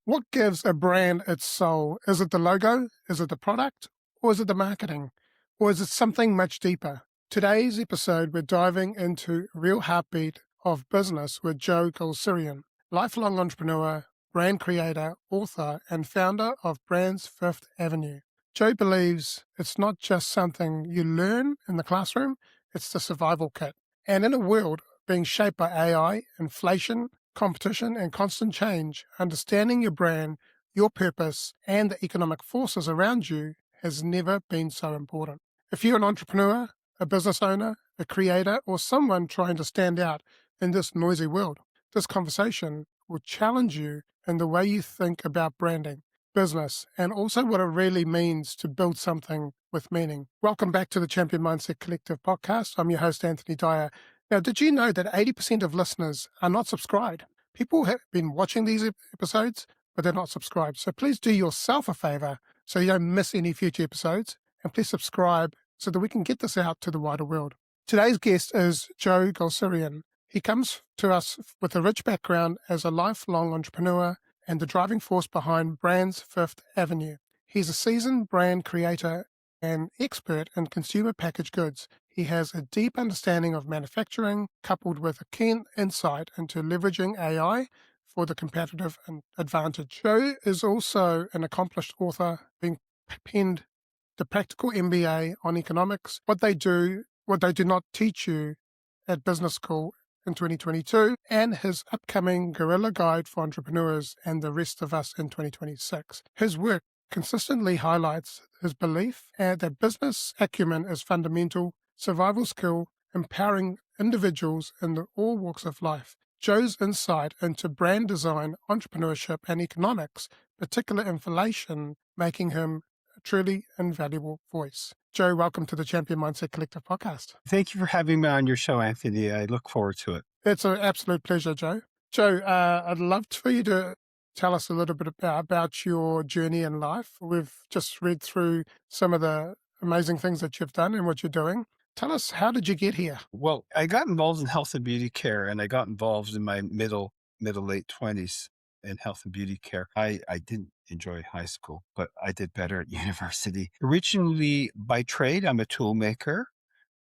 What gives a brand its soul? Is it the logo? Is it the product? Or is it the marketing? Or is it something much deeper? Today's episode, we're diving into real heartbeat of business with Joe Gulesserian, lifelong entrepreneur, brand creator, author, and founder of Brands Fifth Avenue. Joe believes it's not just something you learn in the classroom, it's the survival kit. And in a world being shaped by AI, inflation, competition, and constant change, understanding your brand, your purpose, and the economic forces around you has never been so important. If you're an entrepreneur, a business owner, a creator, or someone trying to stand out in this noisy world, this conversation will challenge you in the way you think about branding, business, and also what it really means to build something with meaning. Welcome back to the Champion Mindset Collective podcast. I'm your host, Anthony Dahya. Now, did you know that 80% of listeners are not subscribed? People have been watching these episodes, but they're not subscribed. So please do yourself a favor so you don't miss any future episodes. And please subscribe so that we can get this out to the wider world. Today's guest is Joe Gulesserian. He comes to us with a rich background as a lifelong entrepreneur and the driving force behind Brands Fifth Avenue. He's a seasoned brand creator and expert in consumer packaged goods. He has a deep understanding of manufacturing, coupled with a keen insight into leveraging AI for the competitive advantage. Joe is also an accomplished author, being penned the Practical MBA on Economics, what they do not teach you at business school in 2022, and his upcoming Guerrilla Guide for Entrepreneurs and the Rest of Us in 2026. His work consistently highlights his belief that business acumen is fundamental, survival skill, empowering individuals in all walks of life. Joe's insight into brand design, entrepreneurship, and economics, particular inflation, making him a truly invaluable voice. Joe, welcome to the Champion Mindset Collective podcast. Thank you for having me on your show, Anthony. I look forward to it. It's an absolute pleasure, Joe. Joe, I'd love for you to tell us a little bit about your journey in life. We've just read through some of the amazing things that you've done and what you're doing. Tell us, how did you get here? Well, I got involved in health and beauty care, and I got involved in my late 20s in health and beauty care. I didn't enjoy high school, but I did better at university. Originally, by trade, I'm a toolmaker.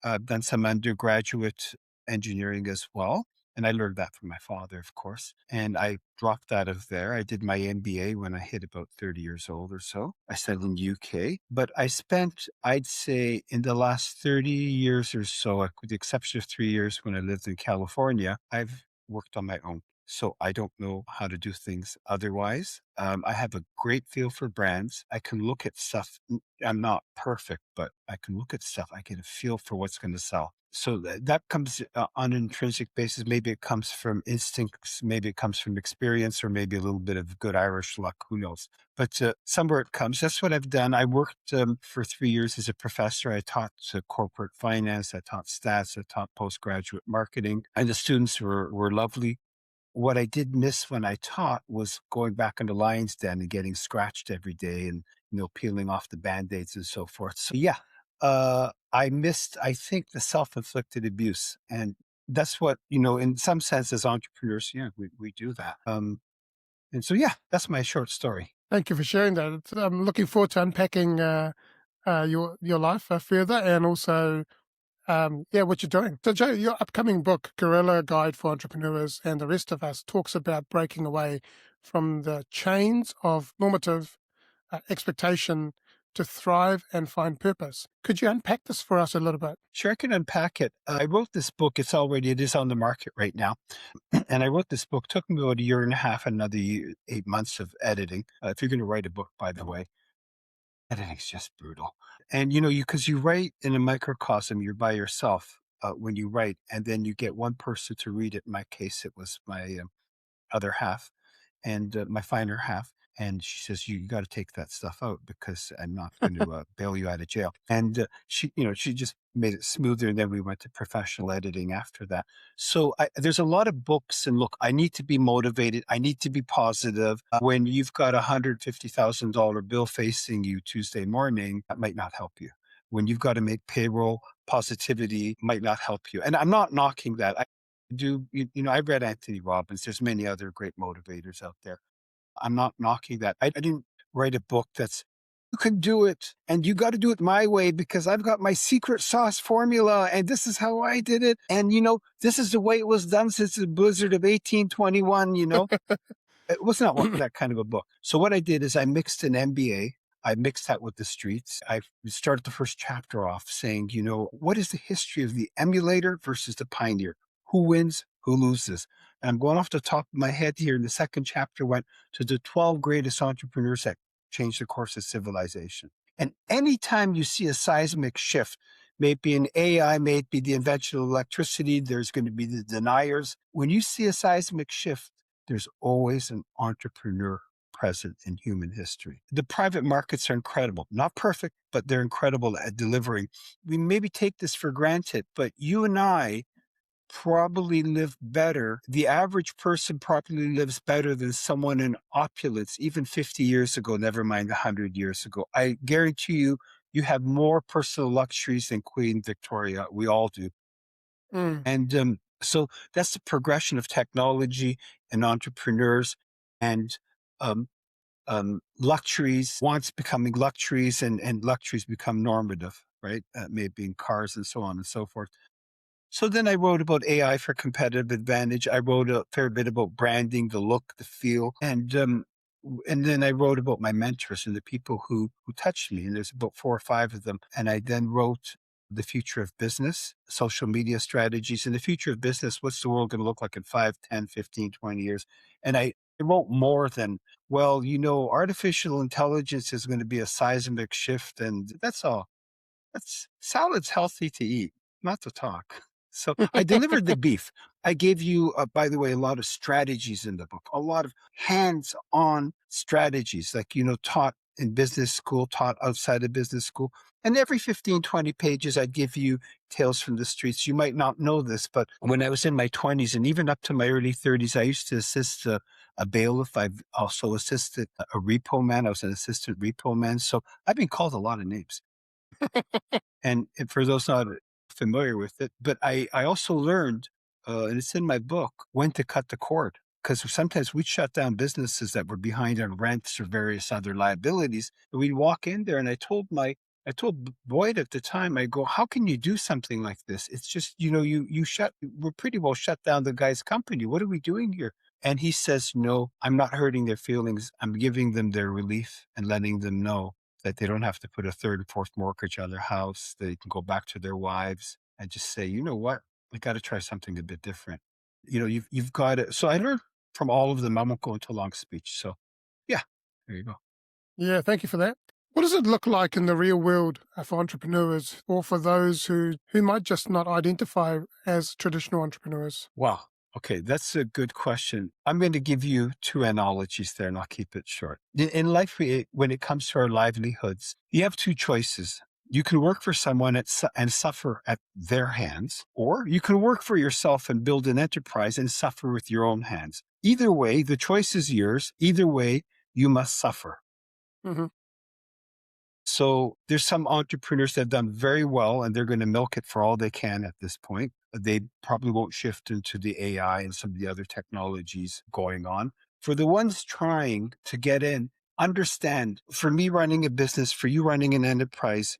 I've done some undergraduate engineering as well. And I learned that from my father, of course. And I dropped out of there. I did my MBA when I hit about 30 years old or so. I studied in UK, but I spent, I'd say, in the last 30 years or so, with the exception of 3 years when I lived in California, I've worked on my own. So I don't know how to do things otherwise. I have a great feel for brands. I can look at stuff. I'm not perfect, but I can look at stuff. I get a feel for what's going to sell. So that comes on an intrinsic basis. Maybe it comes from instincts, maybe it comes from experience, or maybe a little bit of good Irish luck, who knows. But somewhere it comes. That's what I've done. I worked for 3 years as a professor. I taught corporate finance, I taught stats, I taught postgraduate marketing, and the students were lovely. What I did miss when I taught was going back into lion's den and getting scratched every day and, peeling off the Band-Aids and so forth. So yeah, I missed, I think, the self-inflicted abuse. And that's what, in some sense as entrepreneurs, yeah, we do that. And so, yeah, that's my short story. Thank you for sharing that. I'm looking forward to unpacking your life further, and also what you're doing. So, Joe, your upcoming book, Guerrilla Guide for Entrepreneurs and the Rest of Us, talks about breaking away from the chains of normative expectation to thrive and find purpose. Could you unpack this for us a little bit? Sure, I can unpack it. I wrote this book. It is on the market right now. And I wrote this book. Took me about a year and a half, another 8 months of editing. If you're going to write a book, by the way, editing's just brutal. And, because you write in a microcosm, you're by yourself when you write, and then you get one person to read it. In my case, it was my other half and my finer half. And she says, you got to take that stuff out because I'm not going to bail you out of jail. And she just made it smoother. And then we went to professional editing after that. So there's a lot of books, and look, I need to be motivated. I need to be positive. When you've got $150,000 bill facing you Tuesday morning, that might not help you. When you've got to make payroll, positivity might not help you. And I'm not knocking that. I've read Anthony Robbins. There's many other great motivators out there. I'm not knocking that. I didn't write a book that's, you can do it and you got to do it my way because I've got my secret sauce formula and this is how I did it. And, this is the way it was done since the blizzard of 1821. It was not that kind of a book. So what I did is I mixed an MBA. I mixed that with the streets. I started the first chapter off saying, what is the history of the emulator versus the pioneer? Who wins? Who loses? And I'm going off the top of my head here. And the second chapter went to the 12 greatest entrepreneurs that changed the course of civilization. And anytime you see a seismic shift, maybe in AI, maybe the invention of electricity, there's going to be the deniers. When you see a seismic shift, there's always an entrepreneur present in human history. The private markets are incredible, not perfect, but they're incredible at delivering. We maybe take this for granted, but you and I probably live better. The average person probably lives better than someone in opulence, even 50 years ago, never mind 100 years ago. I guarantee you, you have more personal luxuries than Queen Victoria. We all do. Mm. And so that's the progression of technology and entrepreneurs and um, luxuries, wants becoming luxuries and luxuries become normative, right? Maybe in cars and so on and so forth. So then I wrote about AI for competitive advantage. I wrote a fair bit about branding, the look, the feel, and then I wrote about my mentors and the people who touched me. And there's about 4 or 5 of them. And I then wrote the future of business, social media strategies, and the future of business. What's the world going to look like in 5, 10, 15, 20 years? And I wrote more than, well, artificial intelligence is going to be a seismic shift, and that's all. Salad's healthy to eat, not to talk. So I delivered the beef. I gave you, by the way, a lot of strategies in the book, a lot of hands-on strategies, like, taught in business school, taught outside of business school. And every 15, 20 pages, I'd give you tales from the streets. You might not know this, but when I was in my 20s and even up to my early 30s, I used to assist a bailiff. I've also assisted a repo man. I was an assistant repo man. So I've been called a lot of names. And for those not familiar with it, but I also learned, and it's in my book, when to cut the cord. Because sometimes we'd shut down businesses that were behind on rents or various other liabilities. And we'd walk in there and I told Boyd at the time, I go, how can you do something like this? It's just, we're pretty well shut down the guy's company. What are we doing here? And he says, no, I'm not hurting their feelings. I'm giving them their relief and letting them know that they don't have to put a third and fourth mortgage on their house. They can go back to their wives and just say, you know what? We got to try something a bit different. You've got it. So I learned from all of them. I won't go into a long speech. So yeah, there you go. Yeah, thank you for that. What does it look like in the real world for entrepreneurs or for those who might just not identify as traditional entrepreneurs? Wow. Okay, that's a good question. I'm going to give you 2 analogies there and I'll keep it short. In life, when it comes to our livelihoods, you have 2 choices. You can work for someone and suffer at their hands, or you can work for yourself and build an enterprise and suffer with your own hands. Either way, the choice is yours. Either way, you must suffer. Mm-hmm. So there's some entrepreneurs that have done very well and they're going to milk it for all they can at this point. They probably won't shift into the AI and some of the other technologies going on. For the ones trying to get in, understand, for me running a business, for you running an enterprise,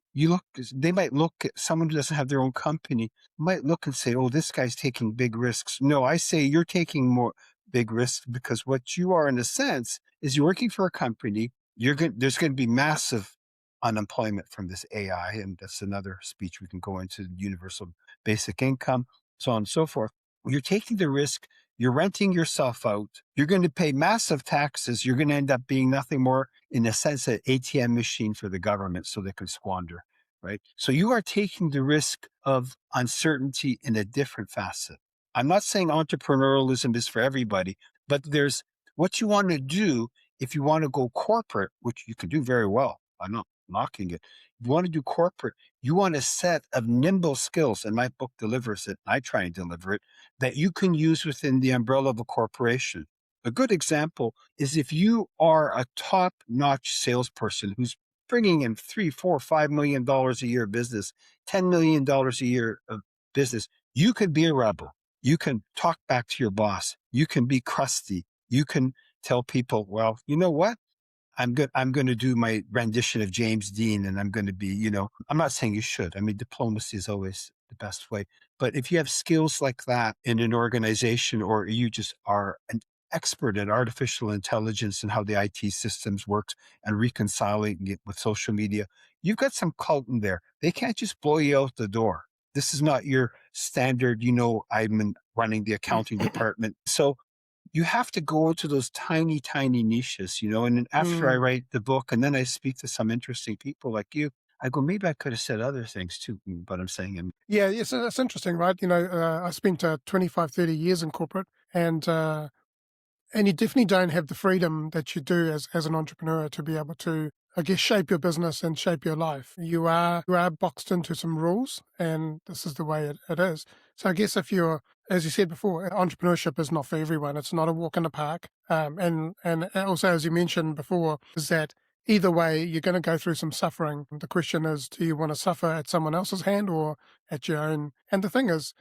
they might look at someone who doesn't have their own company, might look and say, oh, this guy's taking big risks. No, I say you're taking more big risks because what you are in a sense is you're working for a company. There's going to be massive unemployment from this AI. And that's another speech we can go into, universal basic income, so on and so forth. You're taking the risk. You're renting yourself out. You're going to pay massive taxes. You're going to end up being nothing more, in a sense, an ATM machine for the government so they can squander, right? So you are taking the risk of uncertainty in a different facet. I'm not saying entrepreneurialism is for everybody, but there's what you want to do if you want to go corporate, which you can do very well. I'm not knocking it. If you want to do corporate, you want a set of nimble skills, and my book delivers it. I try and deliver it, that you can use within the umbrella of a corporation. A good example is if you are a top-notch salesperson who's bringing in $3, $4, $5 million a year business, $10 million a year of business, you could be a rebel. You can talk back to your boss. You can be crusty. You can tell people, well, you know what? I'm going to do my rendition of James Dean and I'm going to be, I'm not saying you should. I mean, diplomacy is always the best way. But if you have skills like that in an organization, or you just are an expert at artificial intelligence and how the IT systems works and reconciling it with social media, you've got some cult in there. They can't just blow you out the door. This is not your standard, running the accounting department. So you have to go into those tiny, tiny niches, and then after I Mm. write the book and then I speak to some interesting people like you, I go, maybe I could have said other things too, but I'm saying, Yeah, yes, it's interesting, right? I spent 25, 30 years in corporate, and you definitely don't have the freedom that you do as an entrepreneur to be able to, I guess, shape your business and shape your life. You are boxed into some rules, and this is the way it is. So I guess if you're, as you said before, entrepreneurship is not for everyone. It's not a walk in the park. And also, as you mentioned before, is that either way you're going to go through some suffering. The question is, do you want to suffer at someone else's hand or at your own? And the thing is,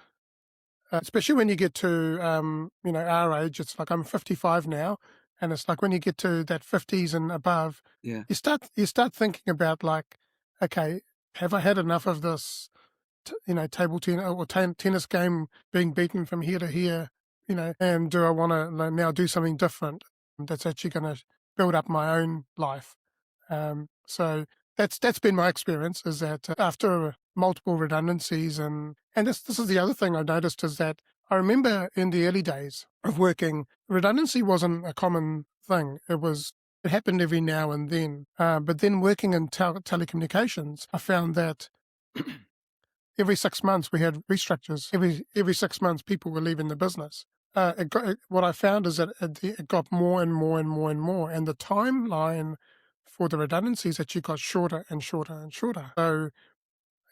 especially when you get to our age, it's like I'm 55 now, and it's like when you get to that 50s and above, yeah. you start thinking about, like, okay, have I had enough of this table tennis or tennis game, being beaten from here to here, and do I want to now do something different that's actually going to build up my own life? So that's been my experience, is that after multiple redundancies, and this is the other thing I noticed, is that I remember in the early days of working, redundancy wasn't a common thing. It happened every now and then. But then working in telecommunications, I found that every 6 months we had restructures. Every 6 months people were leaving the business. What I found is that it got more and more and more and more, and the timeline for the redundancies actually got shorter and shorter and shorter. So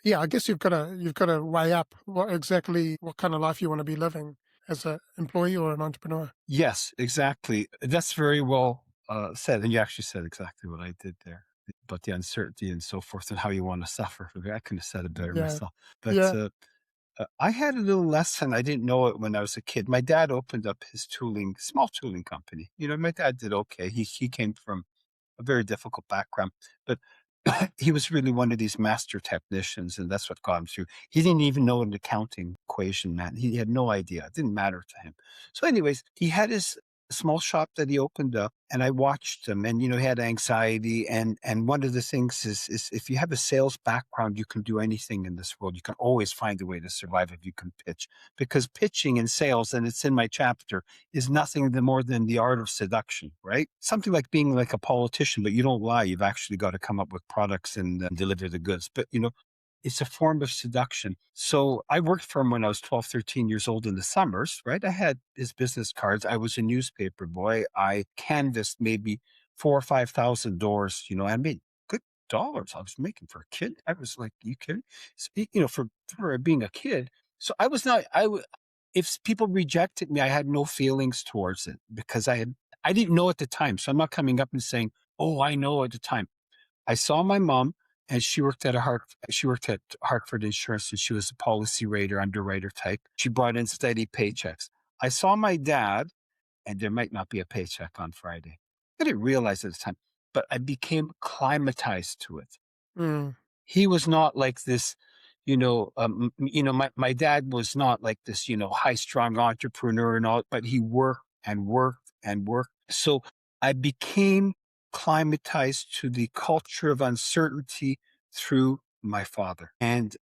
yeah, I guess you've got to weigh up what kind of life you want to be living as an employee or an entrepreneur. Yes, exactly. That's very well said. And you actually said exactly what I did there, but the uncertainty and so forth and how you want to suffer. I couldn't have said it better Yeah, myself. But yeah. I had a little lesson. I didn't know it when I was a kid. My dad opened up his small tooling company. My dad did okay. He came from a very difficult background, but he was really one of these master technicians, and that's what got him through. He didn't even know an accounting equation, man. He had no idea. It didn't matter to him. So, anyways, he had his small shop that he opened up, and I watched him. And he had anxiety, and one of the things is if you have a sales background, you can do anything in this world. You can always find a way to survive if you can pitch, because pitching in sales, and it's in my chapter, is nothing more than the art of seduction, right? Something like being like a politician, but you don't lie. You've actually got to come up with products and deliver the goods. But, it's a form of seduction. So I worked for him when I was 12, 13 years old in the summers, right? I had his business cards. I was a newspaper boy. I canvassed maybe 4 or 5 thousand doors. I made good dollars. I was making for a kid. I was like, you kidding? So, for being a kid. So I was not, if people rejected me, I had no feelings towards it because I didn't know at the time. So I'm not coming up and saying, oh, I know at the time. I saw my mom, and she worked at Hartford Insurance, and she was a policy rater, underwriter type. She brought in steady paychecks. I saw my dad, and there might not be a paycheck on Friday. I didn't realize at the time, but I became acclimatized to it. Mm, He was not like this, my dad was not like this, high strung entrepreneur and all, but he worked and worked and worked. So I became climatized to the culture of uncertainty through my father. And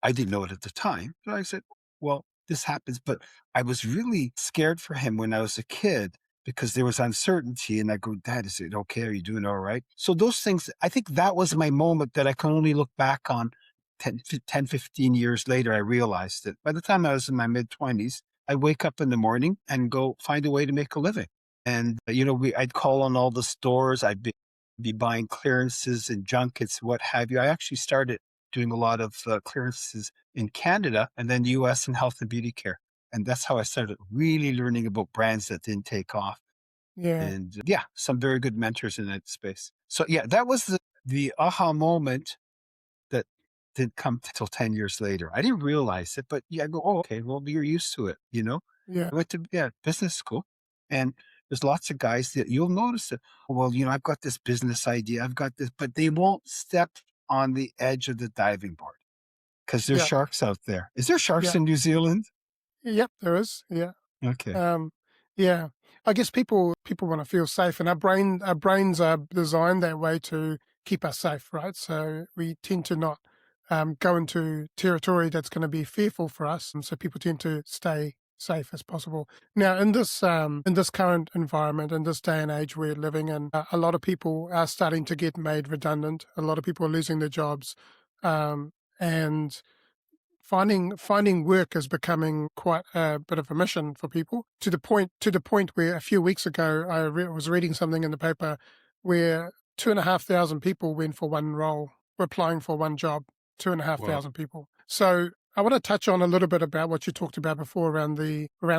I didn't know it at the time, but I said, well, this happens. But I was really scared for him when I was a kid because there was uncertainty. And I go, Dad, is it okay? Are you doing all right? So those things, I think that was my moment that I can only look back on 10, 15 years later. I realized that by the time I was in my mid 20s, I wake up in the morning and go find a way to make a living. And, I'd call on all the stores. I'd be buying clearances and junkets, what have you. I actually started doing a lot of clearances in Canada and then US in health and beauty care. And that's how I started really learning about brands that didn't take off. yeah, And yeah, some very good mentors in that space. So yeah, that was the aha moment that didn't come till 10 years later. I didn't realize it, but yeah, I go, oh, okay, well, you're used to it, yeah. I went to business school. And There's lots of guys that you'll notice that, well, I've got this business idea, I've got this, but they won't step on the edge of the diving board because there's Yeah. sharks out there. Is there sharks Yeah. in New Zealand? Yep. There is. Yeah. Okay. Um, yeah, I guess people want to feel safe, and our brains are designed that way to keep us safe, right? So we tend to not go into territory that's going to be fearful for us, and so people tend to stay safe as possible. Now, in this current environment, in this day and age we're living in, a lot of people are starting to get made redundant. A lot of people are losing their jobs, and finding work is becoming quite a bit of a mission for people, to the point where a few weeks ago was reading something in the paper where 2,500 people went for one role, were applying for one job. Well, 2,500 people. So I want to touch on a little bit about what you talked about before around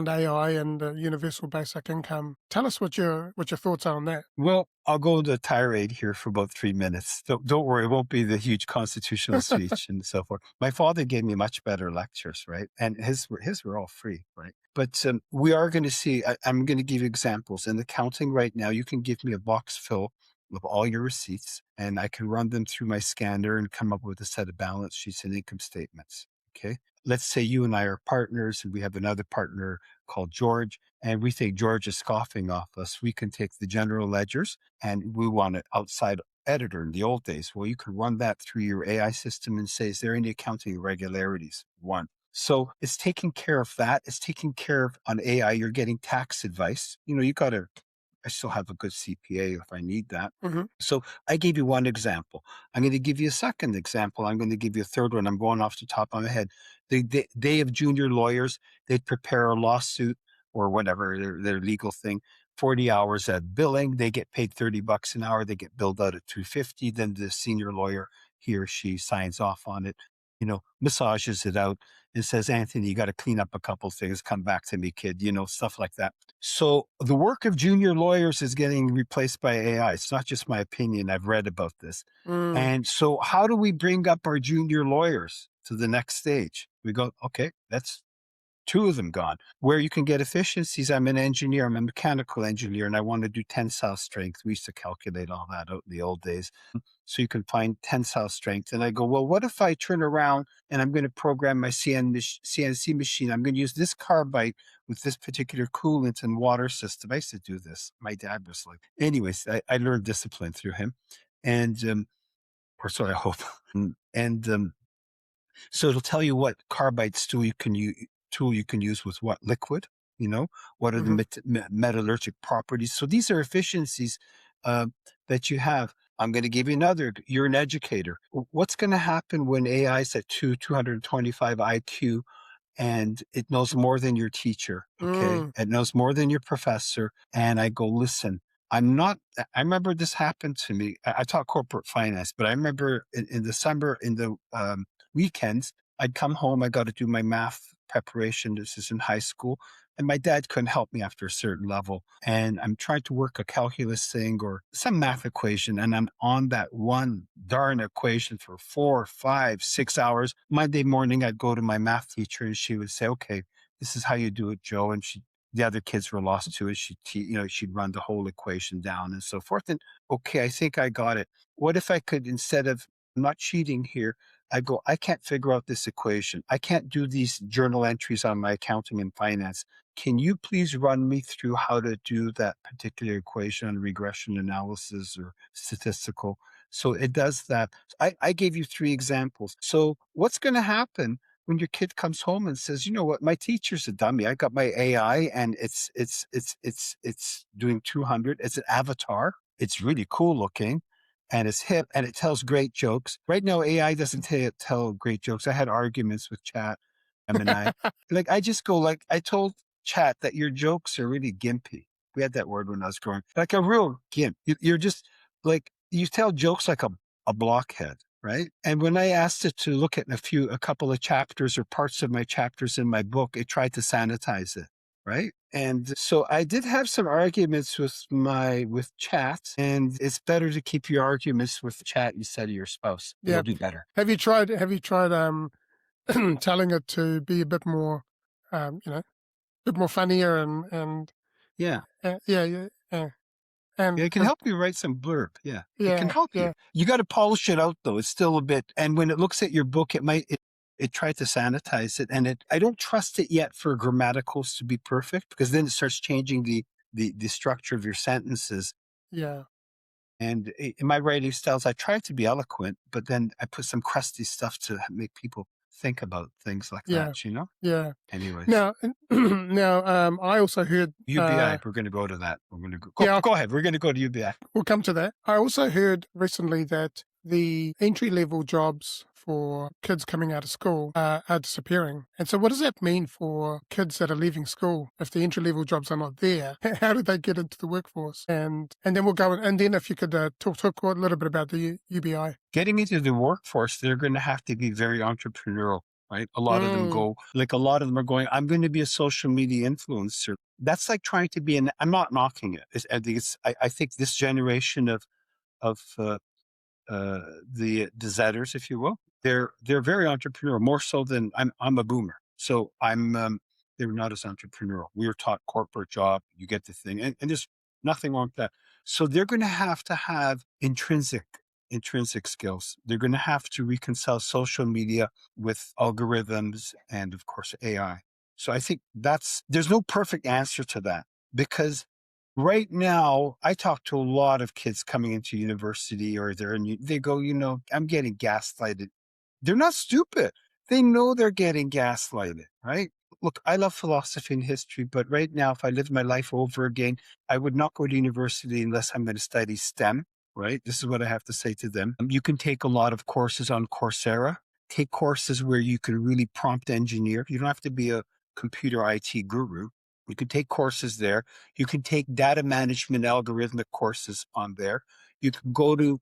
AI and the universal basic income. Tell us what your thoughts are on that. Well, I'll go into a tirade here for about 3 minutes. Don't worry, it won't be the huge constitutional speech and so forth. My father gave me much better lectures, right? And his were all free, right? But we are going to see. I'm going to give you examples in accounting right now. You can give me a box full of all your receipts, and I can run them through my scanner and come up with a set of balance sheets and income statements. Okay. Let's say you and I are partners, and we have another partner called George, and we think George is scoffing off us. We can take the general ledgers and we want an outside editor in the old days. Well, you can run that through your AI system and say, is there any accounting irregularities? One. So it's taking care of that. It's taking care of on AI. You're getting tax advice. I still have a good CPA if I need that. Hmm. So I gave you one example. I'm going to give you a second example. I'm going to give you a third one. I'm going off the top of my head. They have junior lawyers. They'd prepare a lawsuit or whatever, their legal thing, 40 hours at billing. They get paid $30 an hour. They get billed out at 250. Then the senior lawyer, he or she signs off on it, massages it out and says, Anthony, you got to clean up a couple things. Come back to me, kid, stuff like that. So the work of junior lawyers is getting replaced by AI. It's not just my opinion. I've read about this. Mm. And so how do we bring up our junior lawyers to the next stage? We go, okay, that's two of them gone. Where you can get efficiencies, I'm an engineer, I'm a mechanical engineer, and I want to do tensile strength. We used to calculate all that out in the old days. So you can find tensile strength. And I go, well, what if I turn around and I'm going to program my CNC machine? I'm going to use this carbide with this particular coolant and water system. I used to do this. My dad was like, anyways, I learned discipline through him. And, or so I hope. And so it'll tell you what carbide tool you can use with what liquid, what are the Hmm. metallurgic properties. So these are efficiencies uh, that you have. I'm going to give you another. You're an educator. What's going to happen when AI is at 225 IQ and it knows more than your teacher? Okay. Mm. It knows more than your professor. And I go, listen, I remember this happened to me. I taught corporate finance, but I remember in December, in the weekends, I'd come home. I got to do my math preparation. This is in high school. And my dad couldn't help me after a certain level. And I'm trying to work a calculus thing or some math equation. And I'm on that one darn equation for 4, 5, 6 hours. Monday morning, I'd go to my math teacher and she would say, okay, this is how you do it, Joe. And the other kids were lost to it. She'd run the whole equation down and so forth. And okay, I think I got it. What if I could, instead of, I'm not cheating here, I go, I can't figure out this equation. I can't do these journal entries on my accounting and finance. Can you please run me through how to do that particular equation on regression analysis or statistical? So it does that. I gave you 3 examples. So what's going to happen when your kid comes home and says, you know what, my teacher's a dummy. I got my AI and it's doing 200. It's an avatar. It's really cool looking and it's hip and it tells great jokes. Right now, AI doesn't tell great jokes. I had arguments with Chat, Gemini. Like I just go like, I told Chat that your jokes are really gimpy. We had that word when I was growing, like a real gimp. You're just like, you tell jokes like a blockhead. Right. And when I asked it to look at a couple of chapters or parts of my chapters in my book, it tried to sanitize it. Right. And so I did have some arguments with Chat, and it's better to keep your arguments with Chat instead of your spouse. It'll Yeah. do better. Have you tried telling it to be a bit more, a bit more funnier and Yeah. Yeah, yeah, yeah. And Yeah, it can as help you write some blurb. Yeah, it can yeah, help you. yeah, You got to polish it out though. It's still a bit. And when it looks at your book, it tried to sanitize it, and I don't trust it yet for grammaticals to be perfect because then it starts changing the structure of your sentences. yeah, And in my writing styles, I try to be eloquent, but then I put some crusty stuff to make people think about things like yeah, that. You know. yeah. Anyways, Now, now, I also heard, UBI. We're going to go to that. We're going to yeah, go ahead. We're going to go to UBI. we'll come to that. I also heard recently that the entry level jobs for kids coming out of school are disappearing. And so, what does that mean for kids that are leaving school if the entry level jobs are not there? How do they get into the workforce? And then we'll go. And then if you could talk a little bit about the UBI. Getting into the workforce, they're going to have to be very entrepreneurial, right? A lot of them Mm, go, like a lot of them are going, I'm going to be a social media influencer. That's like trying to be I'm not knocking it. I think this generation of the Zers, if you will, they're very entrepreneurial, more so than I'm a boomer. So they're not as entrepreneurial. We were taught corporate job, you get the thing, and there's nothing wrong with that. So they're going to have intrinsic skills. They're going to have to reconcile social media with algorithms and of course AI. So I think there's no perfect answer to that because right now, I talk to a lot of kids coming into university or they go, I'm getting gaslighted. They're not stupid. They know they're getting gaslighted, right? Look, I love philosophy and history, but right now, if I lived my life over again, I would not go to university unless I'm going to study STEM, right? This is what I have to say to them. You can take a lot of courses on Coursera, take courses where you can really prompt engineer. You don't have to be a computer IT guru. You can take courses there. You can take data management algorithmic courses on there. You can go to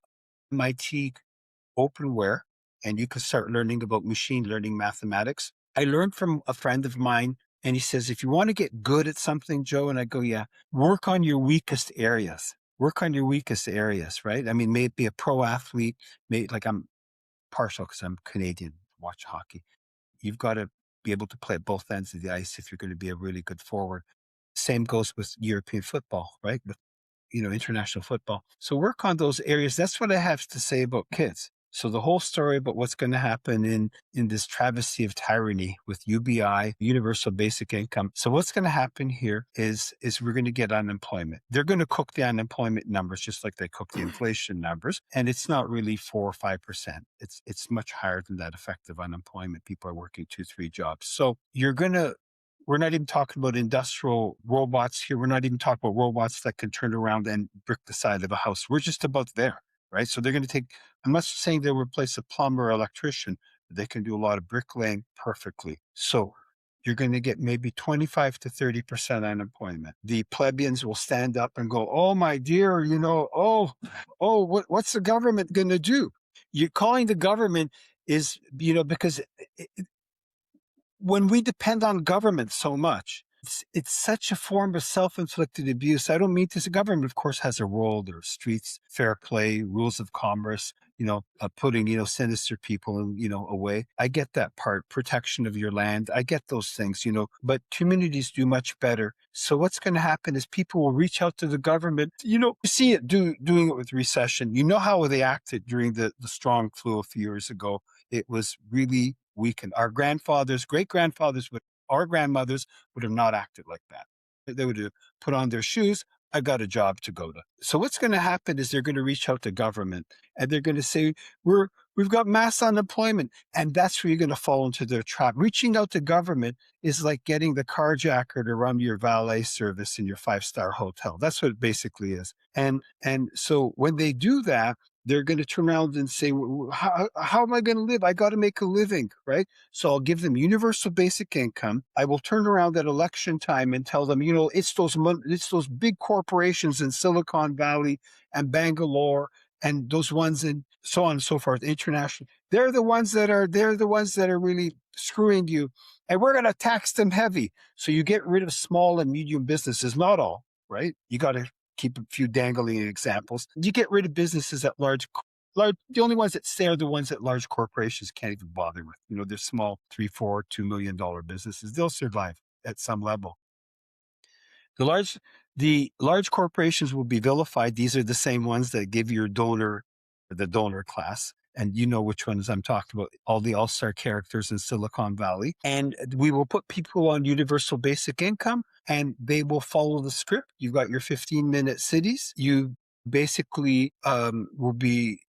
MIT Openware and you can start learning about machine learning mathematics. I learned from a friend of mine and he says, if you want to get good at something, Joe, and I go, yeah, work on your weakest areas. Work on your weakest areas, right? I mean, maybe a pro athlete, like I'm partial because I'm Canadian, watch hockey. You've got to be able to play at both ends of the ice if you're going to be a really good forward. Same goes with European football, right? With, international football. So work on those areas. That's what I have to say about kids. So the whole story about what's going to happen in this travesty of tyranny with UBI, universal basic income. So what's going to happen here is we're going to get unemployment. They're going to cook the unemployment numbers just like they cook the inflation numbers, and it's not really 4 or 5%. It's much higher than that effective unemployment. People are working 2-3 jobs. So we're not even talking about industrial robots here. We're not even talking about robots that can turn around and brick the side of a house. We're just about there, right? So they're going to I'm not saying they'll replace a plumber or electrician, but they can do a lot of bricklaying perfectly. So you're going to get maybe 25 to 30% unemployment. The plebeians will stand up and go, oh, my dear, what's the government going to do? You're calling the government is, because when we depend on government so much, it's such a form of self-inflicted abuse. I don't mean to say government, of course, has a role. There are streets, fair play, rules of commerce, putting, sinister people, away. I get that part, protection of your land. I get those things, but communities do much better. So what's going to happen is people will reach out to the government. You see it doing it with recession. You know how they acted during the strong flu a few years ago. It was really weakened. Our grandfathers, great grandfathers, our grandmothers would have not acted like that. They would have put on their shoes. I got a job to go to. So what's going to happen is they're going to reach out to government and they're going to say, we've got mass unemployment. And that's where you're going to fall into their trap. Reaching out to government is like getting the carjacker to run your valet service in your 5-star hotel. That's what it basically is. And so when they do that, they're going to turn around and say, how am I going to live? I got to make a living, right? So I'll give them universal basic income. I will turn around at election time and tell them, it's those big corporations in Silicon Valley and Bangalore and those ones in so on and so forth, international. They're the ones that are really screwing you. And we're going to tax them heavy. So you get rid of small and medium businesses, not all, right? You got to keep a few dangling examples. You get rid of businesses at large, the only ones that stay are the ones that large corporations can't even bother with. They're small, 3, 4, $2 million businesses. They'll survive at some level. The The large corporations will be vilified. These are the same ones that give your donor, the donor class. And you know which ones I'm talking about, all the all-star characters in Silicon Valley. And we will put people on universal basic income and they will follow the script. You've got your 15-minute cities. You basically will be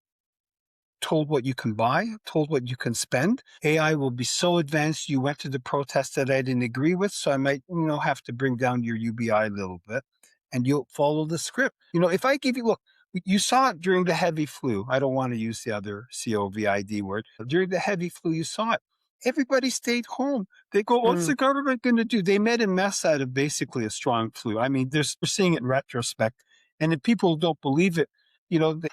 told what you can buy, told what you can spend. AI will be so advanced. You went to the protest that I didn't agree with, so I might, have to bring down your UBI a little bit, and you'll follow the script. If I give you, look, you saw it during the heavy flu. I don't want to use the other COVID word. During the heavy flu, you saw it. Everybody stayed home. They go, what's the government going to do? They made a mess out of basically a strong flu. I mean, we're seeing it in retrospect. And if people don't believe it,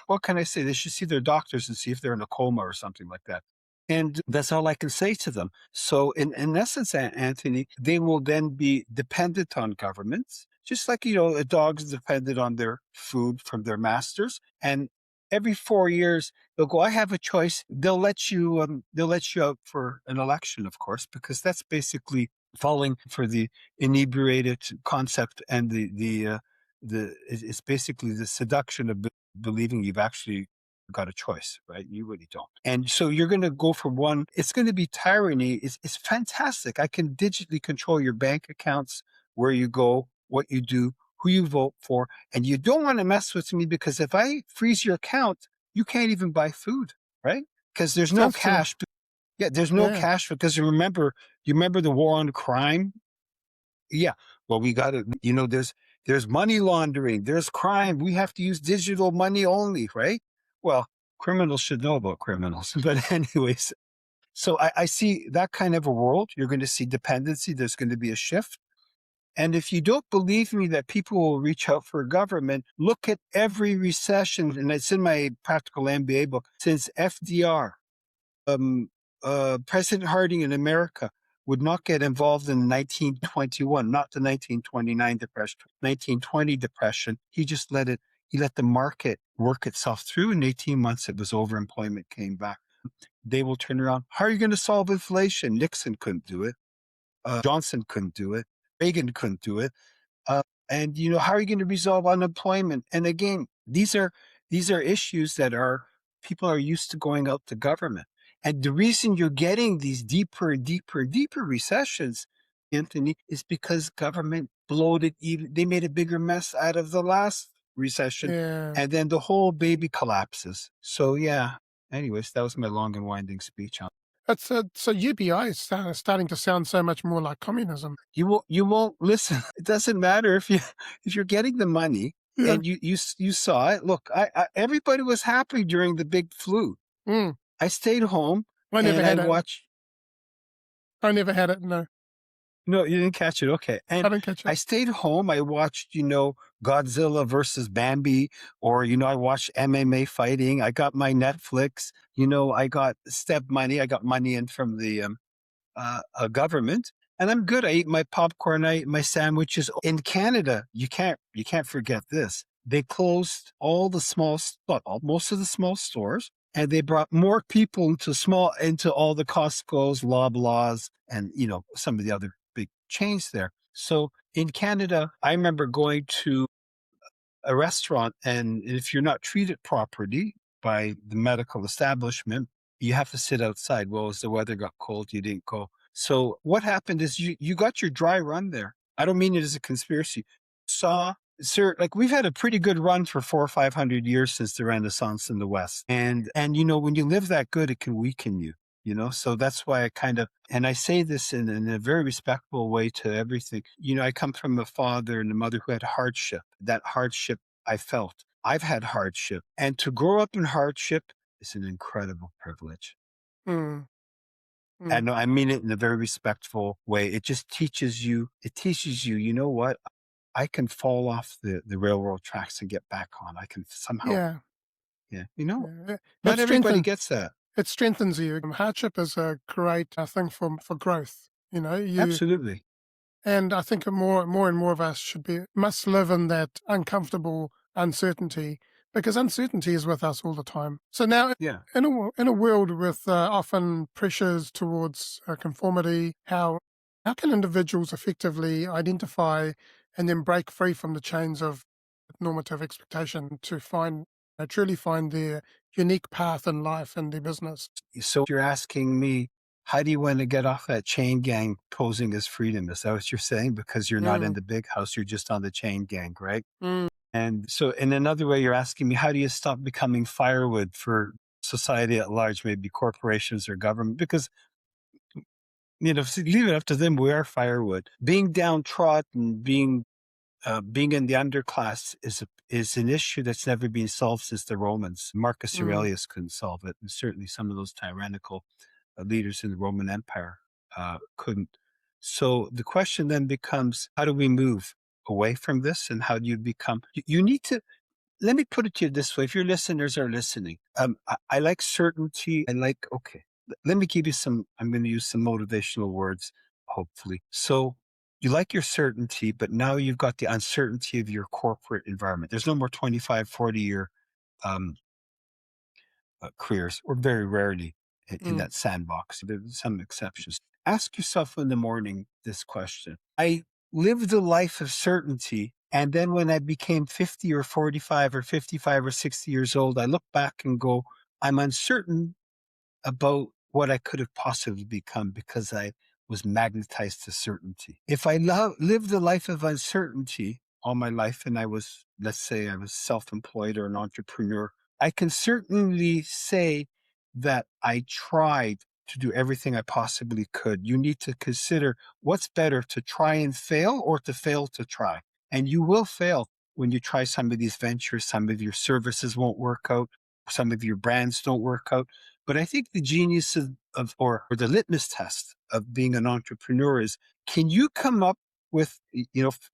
what can I say? They should see their doctors and see if they're in a coma or something like that. And that's all I can say to them. So in essence, Anthony, they will then be dependent on governments, just like, a dog's dependent on their food from their masters. And every 4 years, they'll go, I have a choice. They'll let you out for an election, of course, because that's basically falling for the inebriated concept and it's basically the seduction of believing you've actually got a choice, right? You really don't. And so you're going to go from one, it's going to be tyranny. It's fantastic. I can digitally control your bank accounts, where you go, what you do, who you vote for. And you don't want to mess with me because if I freeze your account, you can't even buy food, right? Because there's no That's true. cash. Yeah, there's no Yeah. cash because you remember the war on crime? Yeah. Well, we got to, there's money laundering, there's crime. We have to use digital money only, right? Well, criminals should know about criminals. But anyways, so I see that kind of a world. You're going to see dependency. There's going to be a shift. And if you don't believe me that people will reach out for a government, look at every recession. And it's in my practical MBA book since FDR. President Harding in America would not get involved in 1921, not the 1929 depression, 1920 depression. He just let the market work itself through. In 18 months, it was over. Employment came back. They will turn around. How are you going to solve inflation? Nixon couldn't do it. Johnson couldn't do it. Reagan couldn't do it. And how are you going to resolve unemployment? And again, these are issues that people are used to going out to government. And the reason you're getting these deeper and deeper and deeper recessions, Anthony, is because government bloated. They made a bigger mess out of the last recession, Yeah. and then the whole baby collapses. So yeah. Anyways, that was my long and winding speech. That's so UBI is starting to sound so much more like communism. You won't listen. It doesn't matter if you're getting the money Yeah. and you saw it. Look, everybody was happy during the big flu. Mm. I stayed home I never and I had it. watched. I never had it. No, No, you didn't catch it. Okay. I And didn't catch I it. stayed home. I watched, Godzilla versus Bambi, or, I watched MMA fighting. I got my Netflix, I got step money. I got money in from the government, and I'm good. I eat my popcorn. I eat my sandwiches. In Canada, you can't forget this. They closed all the most of the small stores, and they brought more people into all the Costco's, Loblaws, and some of the other big chains there. So in Canada, I remember going to a restaurant, and if you're not treated properly by the medical establishment, you have to sit outside. Well, as the weather got cold, you didn't go. So what happened is you got your dry run there. I don't mean it as a conspiracy. Sir, like we've had a pretty good run for 400 or 500 years since the Renaissance in the West. And when you live that good, it can weaken you. So that's why and I say this in a very respectful way to everything. I come from a father and a mother who had hardship. That hardship I felt. I've had hardship. And to grow up in hardship is an incredible privilege. Mm. And I mean it in a very respectful way. It just teaches you, you know what? I can fall off the railroad tracks and get back on. I can somehow, Yeah. yeah. Yeah. Not everybody gets that. It strengthens you. Hardship is a great thing for growth. Absolutely. And I think more and more of us must live in that uncomfortable uncertainty, because uncertainty is with us all the time. So now, Yeah. in a world with often pressures towards conformity, how can individuals effectively identify and then break free from the chains of normative expectation to find, truly find their unique path in life and their business. So you're asking me, how do you want to get off that chain gang posing as freedom? Is that what you're saying? Because you're not in Mm, the big house, you're just on the chain gang, right? mm, And so in another way, you're asking me, how do you stop becoming firewood for society at large, maybe corporations or government? Because, leave it up to them. We are firewood. Being downtrodden, being in the underclass is an issue that's never been solved since the Romans. Marcus mm, Aurelius couldn't solve it, and certainly some of those tyrannical leaders in the Roman Empire couldn't. So the question then becomes, how do we move away from this, and how do you become? You need to. Let me put it to you this way: if your listeners are listening, I like certainty. I like okay. Let me give you some. I'm going to use some motivational words, hopefully. So you like your certainty, but now you've got the uncertainty of your corporate environment. There's no more 25, 40-year um, careers, or very rarely in mm, that sandbox. There's some exceptions. Ask yourself in the morning this question. I lived a life of certainty. And then when I became 50 or 45 or 55 or 60 years old, I look back and go, I'm uncertain about what I could have possibly become because I was magnetized to certainty. If I lived a life of uncertainty all my life and let's say I was self-employed or an entrepreneur, I can certainly say that I tried to do everything I possibly could. You need to consider what's better, to try and fail or to fail to try. And you will fail when you try some of these ventures. Some of your services won't work out. Some of your brands don't work out. But I think the genius or the litmus test of being an entrepreneur is, can you come up with,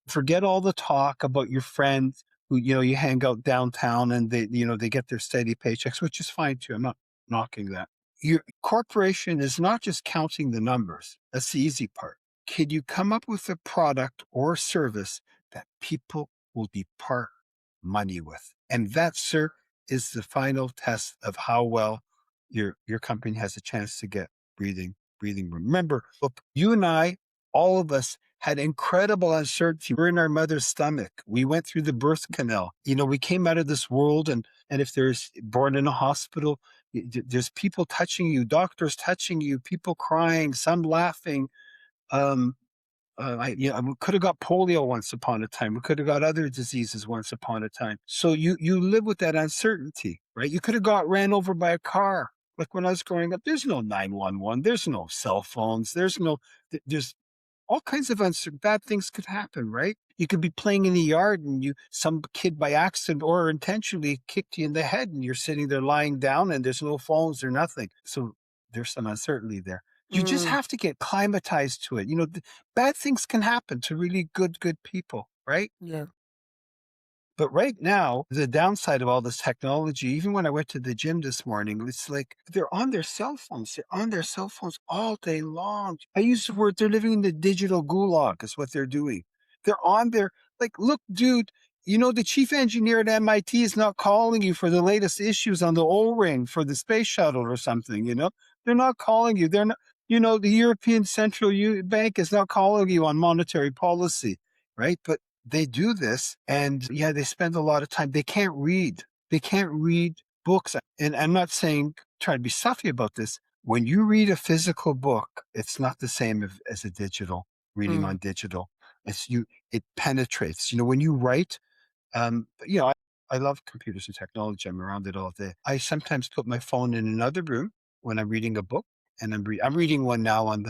forget all the talk about your friends who, you hang out downtown and they get their steady paychecks, which is fine too. I'm not knocking that. Your corporation is not just counting the numbers. That's the easy part. Can you come up with a product or service that people will depart money with? And that, sir, is the final test of how well your company has a chance to get breathing room. Remember, look, you and I, all of us had incredible uncertainty. We're in our mother's stomach. We went through the birth canal. We came out of this world, and if there's born in a hospital, there's people touching you, doctors touching you, people crying, some laughing. Um, we could have got polio once upon a time. We could have got other diseases once upon a time. So you live with that uncertainty, right? You could have got ran over by a car. Like when I was growing up, there's no 911, there's no cell phones, there's all kinds of bad things could happen, right? You could be playing in the yard and some kid by accident or intentionally kicked you in the head and you're sitting there lying down and there's no phones or nothing. So there's some uncertainty there. You just mm, have to get climatized to it. Bad things can happen to really good people, right? yeah, But right now, the downside of all this technology, even when I went to the gym this morning, it's like they're on their cell phones. They're on their cell phones all day long. I use the word, they're living in the digital gulag, is what they're doing. They're on their, like, look, dude, the chief engineer at MIT is not calling you for the latest issues on the O-ring for the space shuttle or something. They're not calling you. They're not, the European Central Bank is not calling you on monetary policy, right? But they do this and yeah, they spend a lot of time. They can't read. They can't read books. And I'm not saying, try to be stuffy about this. When you read a physical book, it's not the same as a digital reading mm, on digital. It penetrates. When you write, I love computers and technology. I'm around it all day. I sometimes put my phone in another room when I'm reading a book, and I'm reading one now on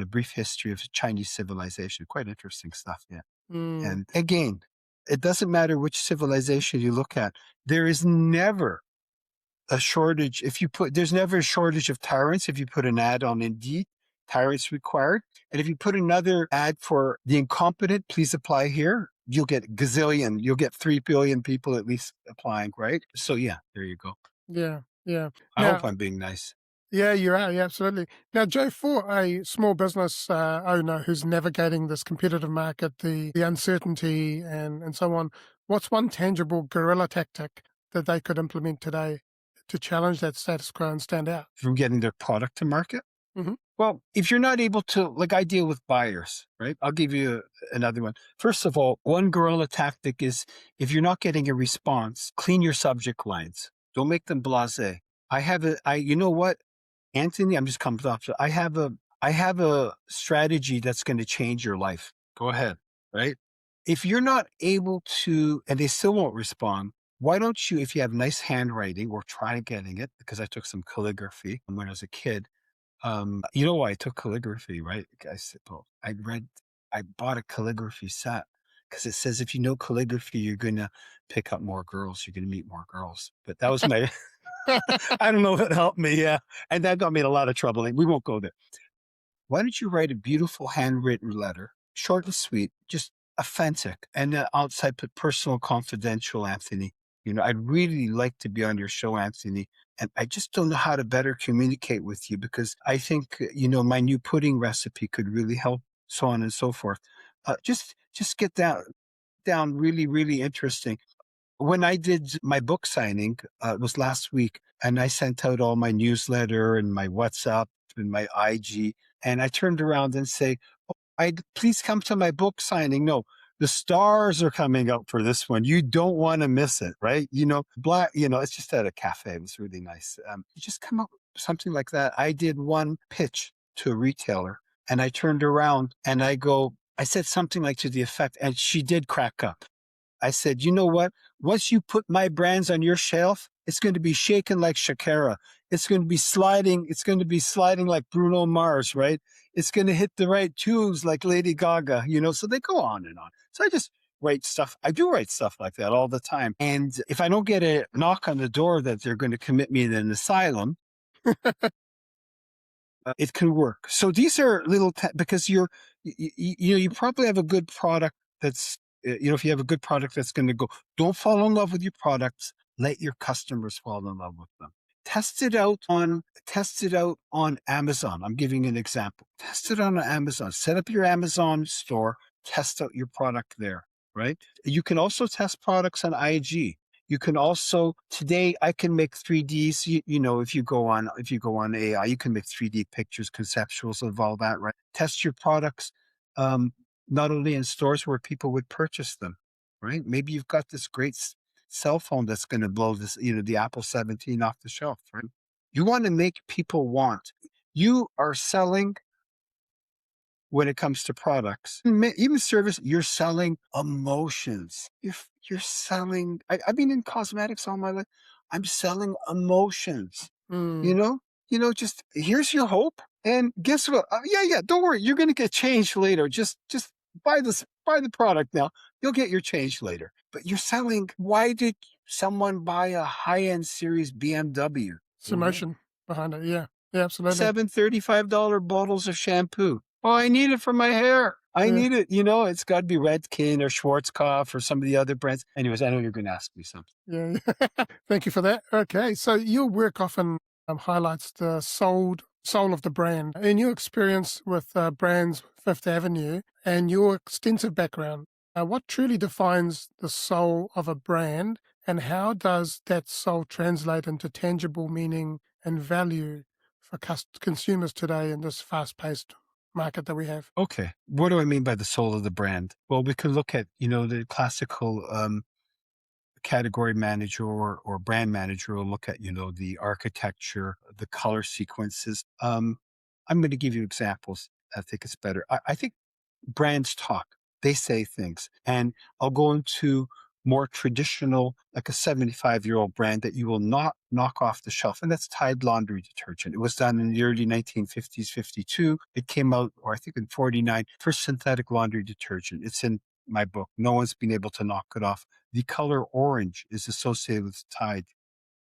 a brief history of Chinese civilization. Quite interesting stuff. Yeah. mm, And again, it doesn't matter which civilization you look at. There is never a shortage. There's never a shortage of tyrants. If you put an ad on Indeed, tyrants required. And if you put another ad for the incompetent, please apply here, you'll get gazillion. You'll get 3 billion people at least applying, right? So yeah, there you go. yeah, yeah. I hope Now, I'm being nice. yeah, you are. Yeah, absolutely. Now, Joe, for a small business owner who's navigating this competitive market, the uncertainty and so on, what's one tangible guerrilla tactic that they could implement today to challenge that status quo and stand out? From getting their product to market. Hmm. Well, if you're not able to, like I deal with buyers, right? I'll give you another one. First of all, one guerrilla tactic is if you're not getting a response, clean your subject lines. Don't make them blasé. You know what, Anthony, I'm just coming off. I have a strategy that's going to change your life. Go ahead, right? If you're not able to, and they still won't respond, why don't you, if you have nice handwriting, or try getting it, because I took some calligraphy when I was a kid. You know why I took calligraphy, right? I said, well, I bought a calligraphy set because it says if you know calligraphy, you're going to pick up more girls. You're going to meet more girls. But that was my, I don't know if it helped me. Yeah. And that got me in a lot of trouble. We won't go there. Why don't you write a beautiful handwritten letter, short and sweet, just authentic, and outside put personal, confidential, Anthony. I'd really like to be on your show, Anthony, and I just don't know how to better communicate with you because I think my new pudding recipe could really help, so on and so forth. Just get down really, really interesting. When I did my book signing, it was last week, and I sent out all my newsletter and my WhatsApp and my IG, and I turned around and say, "Oh, please come to my book signing." No, the stars are coming out for this one. You don't want to miss it, right? It's just at a cafe. It was really nice. You just come up with something like that. I did one pitch to a retailer, and I turned around and I said something like to the effect, and she did crack up. I said, you know what? Once you put my brands on your shelf, it's going to be shaking like Shakira. It's going to be sliding. It's going to be sliding like Bruno Mars, right? It's going to hit the right tunes like Lady Gaga, so they go on and on. So I just write stuff. I do write stuff like that all the time. And if I don't get a knock on the door that they're going to commit me in an asylum, it can work. So these are because you probably have a good product that's, if you have a good product that's going to go, don't fall in love with your products. Let your customers fall in love with them. Test it out on Amazon. I'm giving an example. Test it on Amazon. Set up your Amazon store. Test out your product there, right? You can also test products on IG. You can also today I can make 3Ds. If you go on AI, you can make 3D pictures, conceptuals of all that, right? Test your products, not only in stores where people would purchase them, right? Maybe you've got this great cell phone that's going to blow this, the Apple 17 off the shelf, right? You want to make people want. You are selling when it comes to products, even service, you're selling emotions. You're selling. I've been in cosmetics all my life. I'm selling emotions. You Mm, know, just here's your hope, and guess what? Yeah. Don't worry, you're going to get change later. Just buy the product now. You'll get your change later. But you're selling. Why did someone buy a high-end series BMW? it's emotion behind it. Yeah. Yeah, absolutely. $35 bottles of shampoo. Oh, I need it for my hair. I Yeah. need it. It's got to be Redken or Schwarzkopf or some of the other brands. Anyways, I know you're going to ask me something. Yeah. Thank you for that. Okay. So your work often highlights the soul of the brand. In your experience with brands Fifth Avenue and your extensive background, what truly defines the soul of a brand, and how does that soul translate into tangible meaning and value for consumers today in this fast-paced market that we have? Okay. What do I mean by the soul of the brand? Well, we can look at, the classical category manager or brand manager will look at, the architecture, the color sequences. I'm going to give you examples. I think it's better. I think brands talk, they say things. And I'll go into more traditional, like a 75-year-old brand that you will not knock off the shelf. And that's Tide laundry detergent. It was done in the early 1950s, 52. It came out, or I think in 49, first synthetic laundry detergent. It's in my book. No one's been able to knock it off. The color orange is associated with Tide.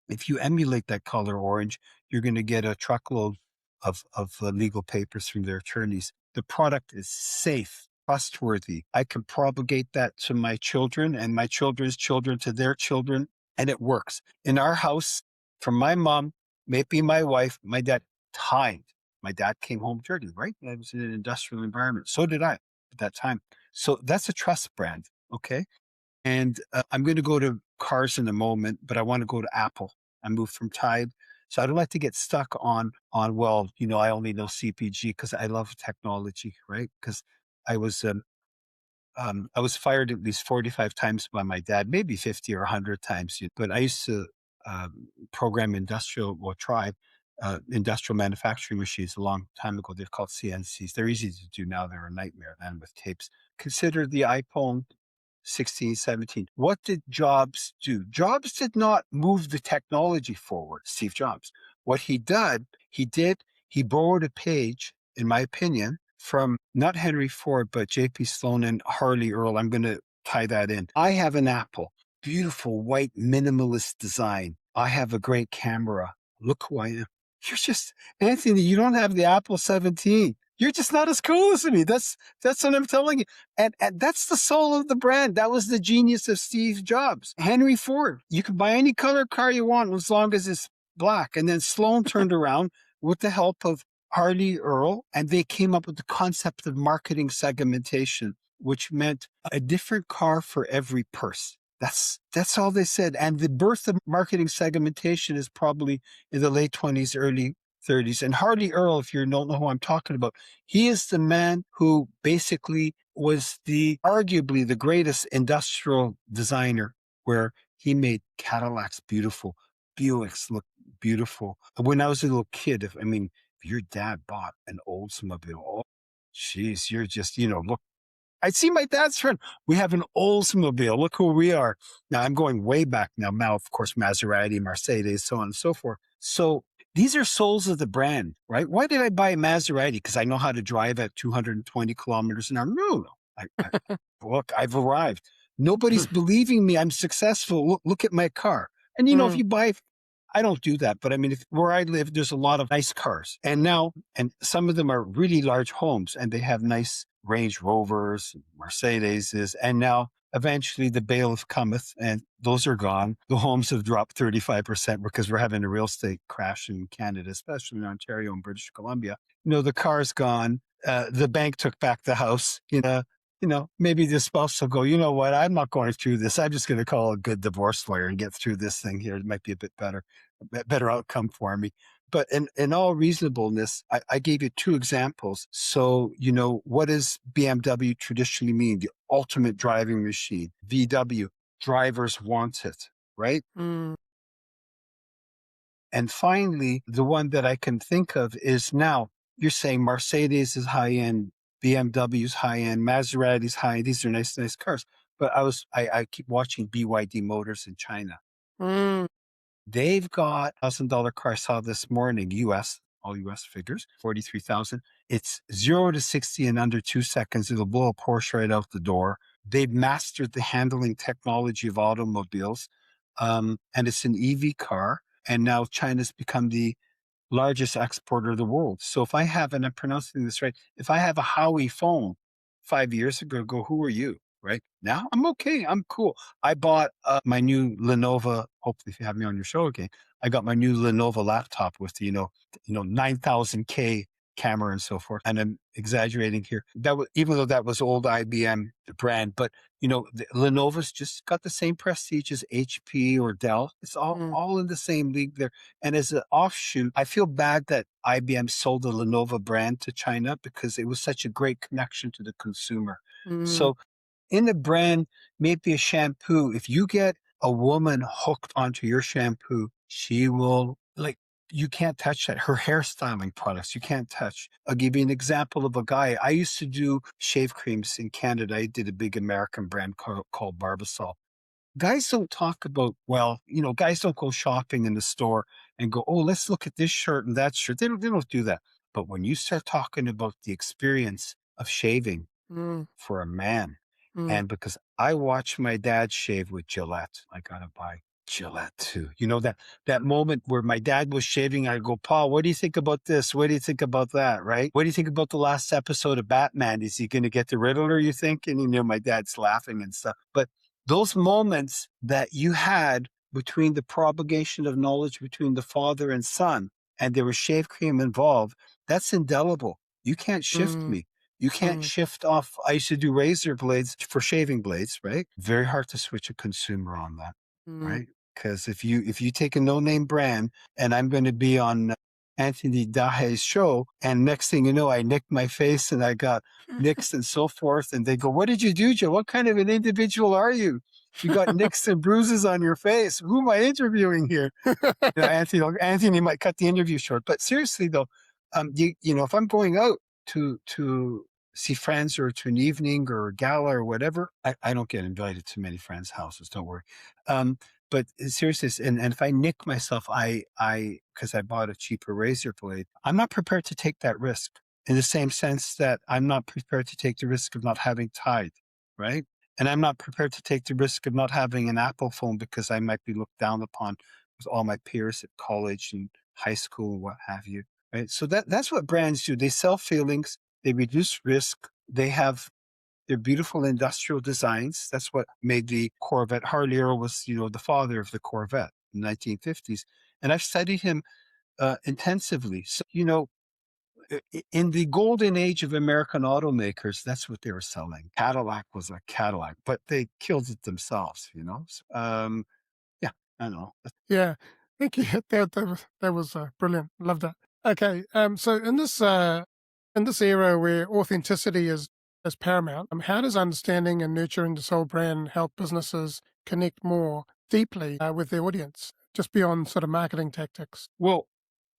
If you emulate that color orange, you're going to get a truckload of legal papers from their attorneys. The product is safe, trustworthy. I can propagate that to my children and my children's children to their children, and it works. In our house, from my mom, maybe my wife, my dad, Tide. My dad came home dirty, right? I was in an industrial environment. So did I at that time. So that's a trust brand. Okay. And I'm going to go to cars in a moment, but I want to go to Apple. I moved from Tide. So I don't like to get stuck on, well, I only know CPG because I love technology, right? Because I was I was fired at least 45 times by my dad, maybe 50 or 100 times. But I used to program industrial manufacturing machines a long time ago. They're called CNCs. They're easy to do now. They're a nightmare then with tapes. Consider the iPhone 16, 17. What did Jobs do? Jobs did not move the technology forward, Steve Jobs. What he borrowed a page, in my opinion, from not Henry Ford, but JP Sloan and Harley Earl. I'm going to tie that in. I have an Apple, beautiful white minimalist design. I have a great camera. Look who I am. You're just, Anthony, you don't have the Apple 17. You're just not as cool as me. That's what I'm telling you. And that's the soul of the brand. That was the genius of Steve Jobs. Henry Ford, you can buy any color car you want as long as it's black. And then Sloan turned around with the help of Harley Earl, and they came up with the concept of marketing segmentation, which meant a different car for every purse. That's all they said. And the birth of marketing segmentation is probably in the late 20s, early 30s. And Harley Earl, if you don't know who I'm talking about, he is the man who basically was arguably the greatest industrial designer, where he made Cadillacs beautiful, Buicks look beautiful. When I was a little kid, if your dad bought an Oldsmobile, oh, geez, you're just, look. I see my dad's friend. We have an Oldsmobile. Look who we are. Now I'm going way back now. Now, of course, Maserati, Mercedes, so on and so forth. So these are souls of the brand, right? Why did I buy a Maserati? Because I know how to drive at 220 kilometers an hour. No. Look, I've arrived. Nobody's believing me. I'm successful. Look at my car. And if you buy, I don't do that, but where I live, there's a lot of nice cars. And some of them are really large homes, and they have nice Range Rovers, Mercedeses, and now eventually the bailiff cometh, and those are gone. The homes have dropped 35% because we're having a real estate crash in Canada, especially in Ontario and British Columbia. The car's gone. The bank took back the house. Maybe the spouse will go, you know what? I'm not going through this. I'm just going to call a good divorce lawyer and get through this thing here. It might be a bit better outcome for me. But in all reasonableness, I gave you two examples. So, what does BMW traditionally mean? The ultimate driving machine. VW, drivers want it, right? Mm. And finally, the one that I can think of is, now you're saying Mercedes is high end, BMW is high end, Maserati is high end. These are nice cars. But I keep watching BYD Motors in China. Mm. They've got $1,000 car I saw this morning, all US figures, 43,000. It's 0 to 60 in under 2 seconds. It'll blow a Porsche right out the door. They've mastered the handling technology of automobiles. And it's an EV car. And now China's become the largest exporter of the world. So if I have, and I'm pronouncing this right, if I have a Huawei phone 5 years ago, who are you? Right now, I'm okay. I'm cool. I bought my new Lenovo. Hopefully, if you have me on your show again, I got my new Lenovo laptop with the 9,000K camera and so forth. And I'm exaggerating here. That was, even though that was old IBM brand, but Lenovo's just got the same prestige as HP or Dell. It's all in the same league there. And as an offshoot, I feel bad that IBM sold the Lenovo brand to China, because it was such a great connection to the consumer. So in the brand, maybe a shampoo, if you get a woman hooked onto your shampoo, she will, you can't touch that. Her hairstyling products, you can't touch. I'll give you an example of a guy. I used to do shave creams in Canada. I did a big American brand called Barbasol. Guys don't talk about, guys don't go shopping in the store and go, oh, let's look at this shirt and that shirt. They don't do that. But when you start talking about the experience of shaving for a man, and because I watched my dad shave with Gillette, I got to buy Gillette too. That moment where my dad was shaving, I go, Paul, what do you think about this? What do you think about that? Right? What do you think about the last episode of Batman? Is he going to get the Riddler, you think? And my dad's laughing and stuff. But those moments that you had between the propagation of knowledge between the father and son, and there was shave cream involved, that's indelible. You can't shift me. You can't shift off. I used to do razor blades for shaving blades, right? Very hard to switch a consumer on that, right? Because if you take a no-name brand and I'm going to be on Anthony Dahya's show, and next thing you know, I nicked my face and I got nicks and so forth, and they go, "What did you do, Joe? What kind of an individual are you? You got nicks and bruises on your face. Who am I interviewing here?" Anthony might cut the interview short. But seriously though, if I'm going out to see friends or to an evening or a gala or whatever, I don't get invited to many friends' houses. Don't worry. But seriously, and if I nick myself, because I bought a cheaper razor blade, I'm not prepared to take that risk. In the same sense that I'm not prepared to take the risk of not having Tide, right? And I'm not prepared to take the risk of not having an Apple phone because I might be looked down upon with all my peers at college and high school and what have you, right? So that's what brands do. They sell feelings, they reduce risk, they have their beautiful industrial designs. That's what made the Corvette. Harley Earl was, the father of the Corvette in the 1950s. And I've studied him intensively. So, in the golden age of American automakers, that's what they were selling. Cadillac was a Cadillac, but they killed it themselves, So, yeah, I don't know. Yeah, thank you. That was brilliant. Love that. Okay, so in this era where authenticity is paramount, how does understanding and nurturing the soul brand help businesses connect more deeply with their audience, just beyond sort of marketing tactics? Well,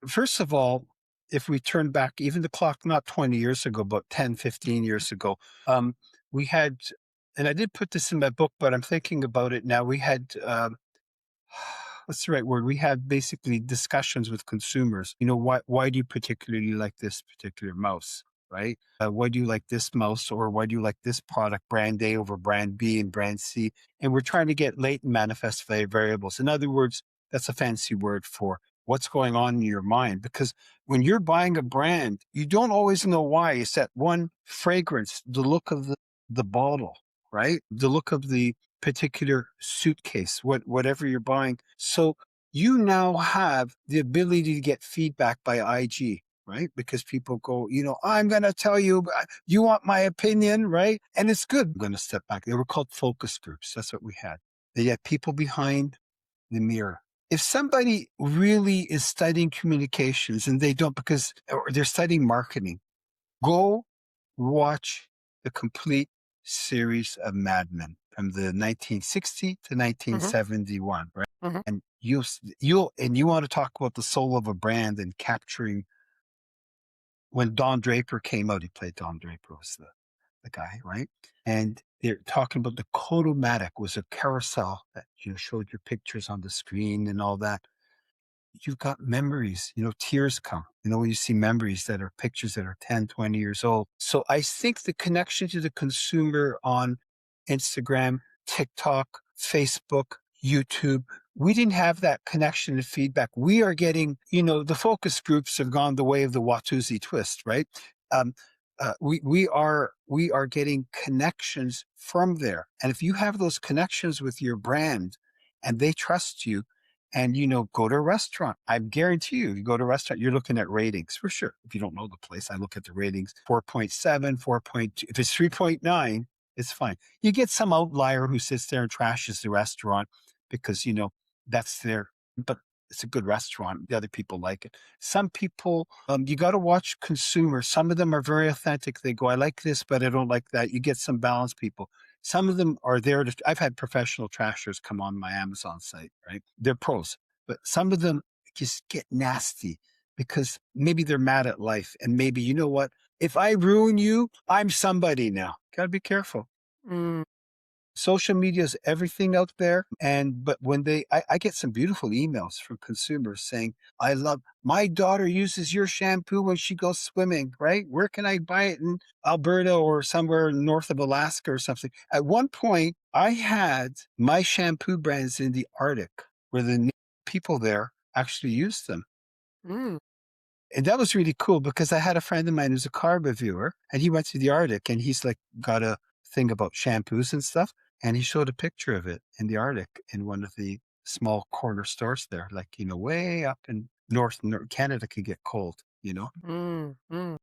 first of all, if we turn back even the clock, not 20 years ago, but 10, 15 years ago, we had, and I did put this in my book, but I'm thinking about it now. We had, what's the right word? We had basically discussions with consumers. Why do you particularly like this particular mouse? Right? Why do you like this mouse, or why do you like this product, brand A over brand B and brand C? And we're trying to get latent manifest variables. In other words, that's a fancy word for what's going on in your mind. Because when you're buying a brand, you don't always know why. It's that one fragrance, the look of the bottle, right? The look of the particular suitcase, whatever you're buying. So you now have the ability to get feedback by IG, right? Because people go, I'm going to tell you, you want my opinion, right? And it's good. I'm going to step back. They were called focus groups. That's what we had. They had people behind the mirror. If somebody really is studying communications and they don't, or they're studying marketing, go watch the complete series of Mad Men from the 1960 to Hmm. 1971, right? Hmm. And you want to talk about the soul of a brand and capturing when Don Draper came out, he played Don Draper was the guy, right? And they're talking about the Kodomatic was a carousel that showed your pictures on the screen and all that. You've got memories, tears come, when you see memories that are pictures that are 10, 20 years old. So I think the connection to the consumer on Instagram, TikTok, Facebook, YouTube, we didn't have that connection and feedback. We are getting, the focus groups have gone the way of the Watusi twist, right? Um, we are getting connections from there. And if you have those connections with your brand and they trust you, and go to a restaurant. I guarantee you go to a restaurant, you're looking at ratings for sure. If you don't know the place, I look at the ratings 4.7, 4.2. If it's 3.9, it's fine. You get some outlier who sits there and trashes the restaurant because, that's their, but it's a good restaurant. The other people like it. Some people, you got to watch consumers. Some of them are very authentic. They go, I like this, but I don't like that. You get some balanced people. Some of them are there to, I've had professional trashers come on my Amazon site, right? They're pros, but some of them just get nasty because maybe they're mad at life. And maybe, you know what? If I ruin you, I'm somebody now. Got to be careful. Mm. Social media is everything out there. But when I get some beautiful emails from consumers saying, I love my daughter uses your shampoo when she goes swimming, right? Where can I buy it in Alberta or somewhere north of Alaska or something? At one point, I had my shampoo brands in the Arctic where the people there actually used them. Mm. And that was really cool because I had a friend of mine who's a car reviewer and he went to the Arctic and he's like got a thing about shampoos and stuff. And he showed a picture of it in the Arctic in one of the small corner stores there, like, way up in North Canada could get cold. Mm. Mm.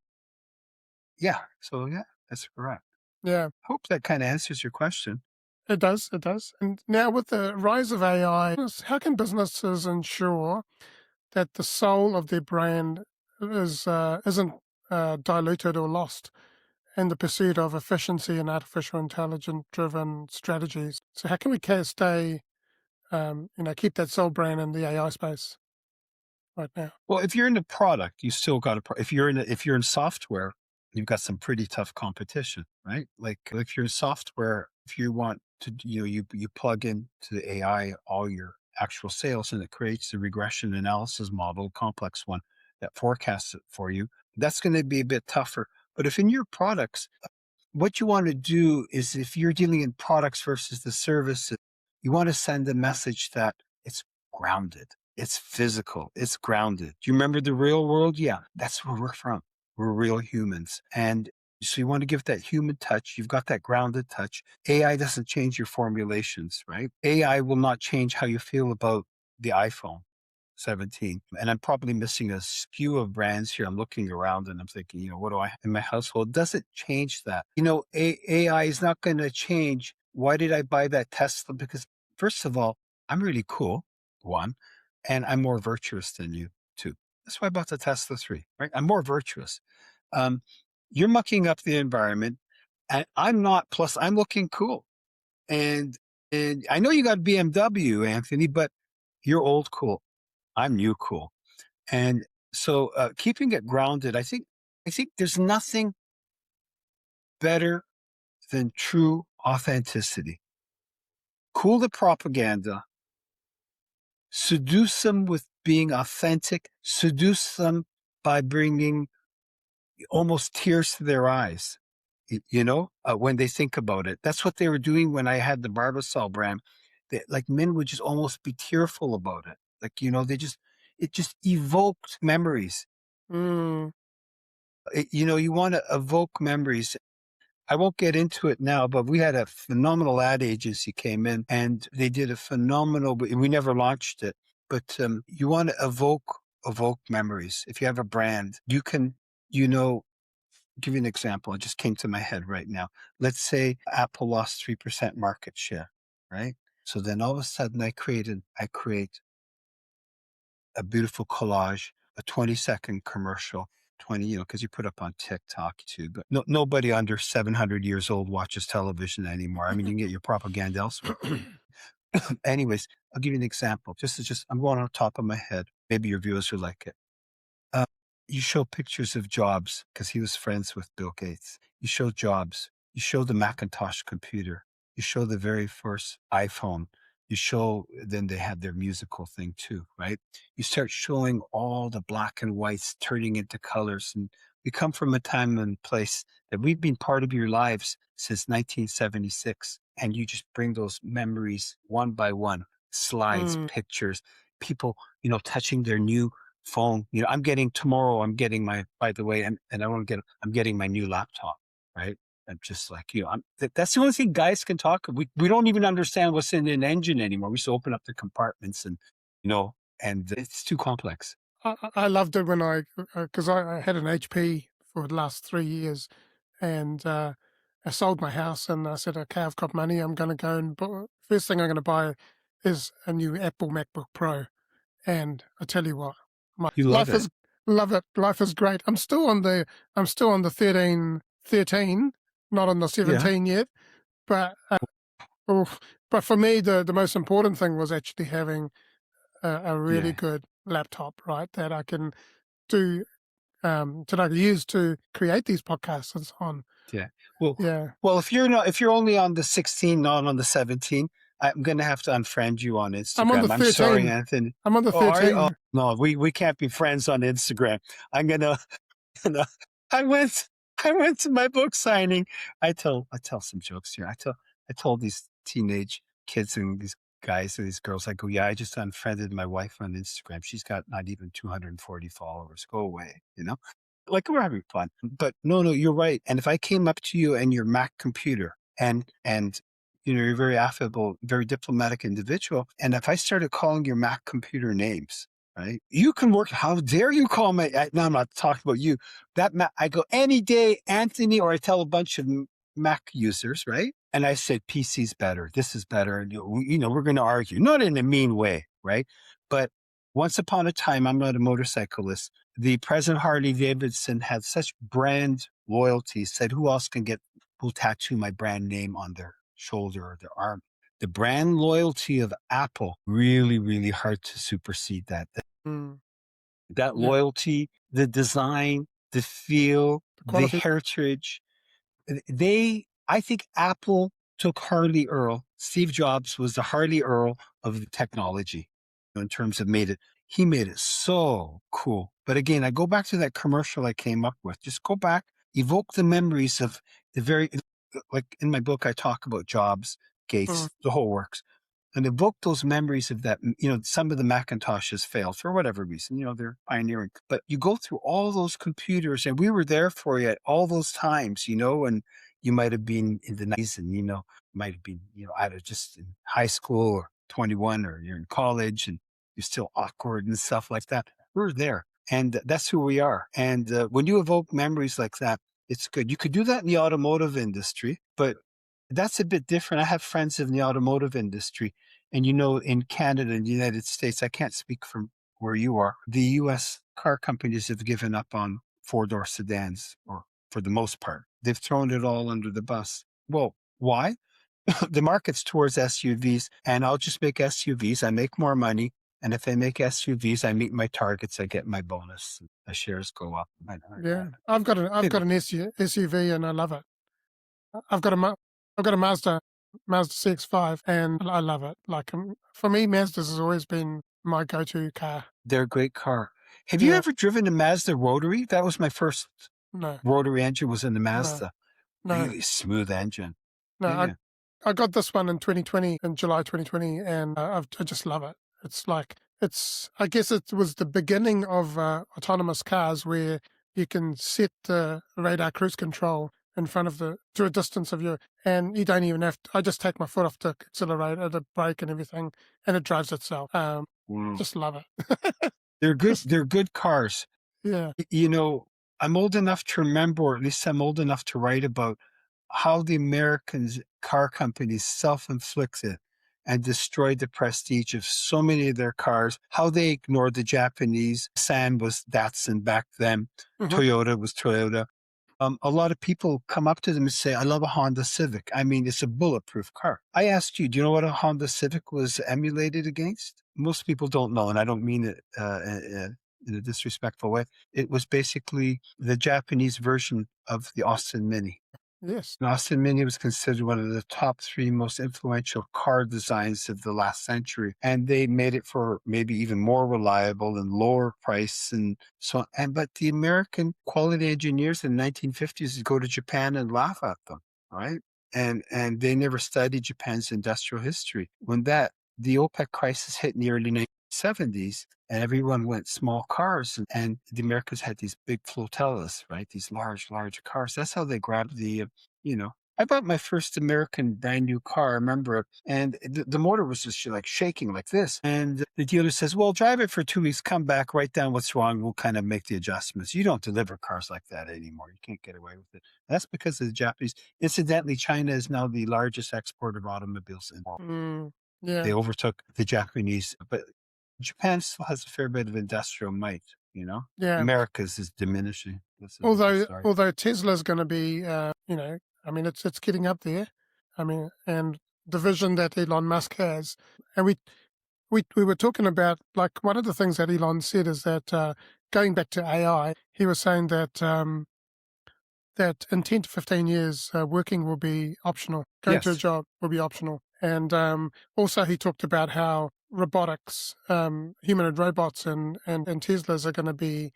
Yeah. So yeah, that's correct. Yeah. Hope that kind of answers your question. It does, it does. And now with the rise of AI, how can businesses ensure that the soul of their brand isn't diluted or lost in the pursuit of efficiency and artificial intelligence driven strategies? So how can we stay, keep that soul brand in the AI space right now? Well, if you're in the product, you still got to. If you're in software, you've got some pretty tough competition, right? Like if you're in software, if you want to, you plug in to the AI all your actual sales, and it creates a regression analysis model, complex one that forecasts it for you. That's going to be a bit tougher. But if in your products, what you want to do is, if you're dealing in products versus the service, you want to send a message that it's grounded, it's physical, it's grounded. Do you remember the real world? Yeah, that's where we're from. We're real humans. And so you want to give that human touch. You've got that grounded touch. AI doesn't change your formulations, right? AI will not change how you feel about the iPhone 17. And I'm probably missing a skew of brands here. I'm looking around and I'm thinking, what do I have in my household? Doesn't change that. AI is not going to change. Why did I buy that Tesla? Because first of all, I'm really cool, one, and I'm more virtuous than you, two. That's why I bought the Tesla 3, right? I'm more virtuous. Um, you're mucking up the environment, and I'm not. Plus, I'm looking cool. And I know you got BMW, Anthony, but you're old cool. I'm new cool. And so keeping it grounded, I think there's nothing better than true authenticity. Cool the propaganda, seduce them with being authentic, seduce them by bringing almost tears to their eyes, when they think about it. That's what they were doing when I had the Barbasol brand. Like men would just almost be tearful about it. Like, it just evoked memories. Mm, You want to evoke memories. I won't get into it now, but we had a phenomenal ad agency came in and they did a phenomenal, but we never launched it. But you want to evoke memories. If you have a brand, you can, give you an example. It just came to my head right now. Let's say Apple lost 3% market share, right? So then all of a sudden I create a beautiful collage, a 20-second commercial, 20, because you put up on TikTok too. But nobody under 700 years old watches television anymore. I mean, you can get your propaganda elsewhere. Anyways, I'll give you an example. I'm going on top of my head. Maybe your viewers will like it. Uh, you show pictures of Jobs because he was friends with Bill Gates. You show Jobs. You show the Macintosh computer. You show the very first iPhone. Then they had their musical thing too, right? You start showing all the black and whites turning into colors. And we come from a time and place that we've been part of your lives since 1976. And you just bring those memories one by one, slides, mm. pictures, people, touching their new phone. Tomorrow I'm getting by the way, and I'm getting my new laptop, right? I'm just like, that's the only thing guys can talk. We don't even understand what's in an engine anymore. We just open up the compartments and it's too complex. I loved it when because I had an HP for the last 3 years, and I sold my house, and I said, okay, I've got money. I'm going to go and first thing I'm going to buy is a new Apple MacBook Pro. And I tell you what, my You love life it. is love it. Life is great. I'm still on the 13, not on the Yeah. 17 yet. But oof, but for me, the most important thing was actually having a really Yeah. good laptop, right? That I can do that I can use to create these podcasts and so on. Yeah. Well, Yeah, if you're only on the 16, not on the 17, I'm going to have to unfriend you on I'm on the Instagram. I'm sorry, 13. Anthony. I'm on the Oh, are you? Oh, 13. no, we can't be friends on Instagram. I'm going to, I went, I went to my book signing. I tell some jokes here. I told these teenage kids and these guys and these girls, I go, yeah, I just unfriended my wife on Instagram. She's got not even 240 followers. Go away, like we're having fun. But no, you're right. And if I came up to you and your Mac computer and you're a very affable, very diplomatic individual, and if I started calling your Mac computer names, right? You can work. How dare you call no, I'm not talking about you. I go any day, Anthony, or I tell a bunch of Mac users, right? And I said, PC's better. This is better. And, we're going to argue, not in a mean way, right? But once upon a time, I'm not a motorcyclist. The President Harley Davidson had such brand loyalty, said, who else will tattoo my brand name on their shoulder or their arm? The brand loyalty of Apple, really, really hard to supersede that. Mm, That yeah, loyalty, the design, the feel, the the quality. heritage. I think Apple took Harley Earl. Steve Jobs was the Harley Earl of the technology in terms of he made it so cool. But again, I go back to that commercial I came up with. Just go back, evoke the memories of like in my book, I talk about Jobs, Mm, Gates, the whole works, and evoke those memories of that. Some of the Macintoshes failed for whatever reason, they're pioneering, but you go through all those computers and we were there for you at all those times, and you might have been in the 90s and, might have been, either just in high school or 21 or you're in college and you're still awkward and stuff like that. We're there. And that's who we are. And when you evoke memories like that, it's good. You could do that in the automotive industry, but that's a bit different. I have friends in the automotive industry. And in Canada and the United States, I can't speak from where you are. The US car companies have given up on four-door sedans, or for the most part. They've thrown it all under the bus. Well, why? The market's towards SUVs, and I'll just make SUVs. I make more money. And if I make SUVs, I meet my targets, I get my bonus. The shares go up. yeah, I've got an SUV and I love it. I've got a I've got a Mazda CX-5 and I love it. Like for me, Mazda's has always been my go-to car. They're a great car. Have you Yeah, ever driven a Mazda rotary? That was my first no, rotary engine was in the no, Mazda. no, Really smooth engine. no. Yeah, yeah. I got this one in 2020, in July 2020, and I just love it. It's like I guess it was the beginning of autonomous cars where you can set the radar cruise control in front of to a distance of you, and you don't even have to. I just take my foot off the accelerator, the brake, and everything, and it drives itself. Wow. Just love it. They're good. Just They're good cars. yeah, I'm old enough to remember, or at least I'm old enough to write about how the Americans car companies self-inflicted and destroyed the prestige of so many of their cars, how they ignored the Japanese. Nissan was Datsun back then. hmm Toyota was Toyota. A lot of people come up to them and say, I love a Honda Civic. I mean, it's a bulletproof car. I asked you, do you know what a Honda Civic was emulated against? Most people don't know, and I don't mean it in a disrespectful way. It was basically the Japanese version of the Austin Mini. yes, And Austin Mini was considered one of the top three most influential car designs of the last century. And they made it for maybe even more reliable and lower price and so on. But the American quality engineers in the 1950s would go to Japan and laugh at them, right? And they never studied Japan's industrial history. When the OPEC crisis hit in the early 1970s, and everyone went small cars, and the Americans had these big flotillas, right? These large, large cars. That's how they grabbed I bought my first American brand new car, I remember, and the motor was just like shaking like this. And the dealer says, well, drive it for 2 weeks, come back, write down what's wrong. We'll kind of make the adjustments. You don't deliver cars like that anymore. You can't get away with it. That's because of the Japanese. Incidentally, China is now the largest exporter of automobiles in the world. mm, They yeah, overtook the Japanese, but Japan still has a fair bit of industrial might, yeah. America's is diminishing. That's a different Although story. although Tesla's going to be, I mean, it's getting up there. I mean, and the vision that Elon Musk has, and we were talking about, like, one of the things that Elon said is that going back to AI, he was saying that that in 10 to 15 years, working will be optional. Going to a Yes, job will be optional. And also he talked about how robotics, humanoid robots and Teslas are going to be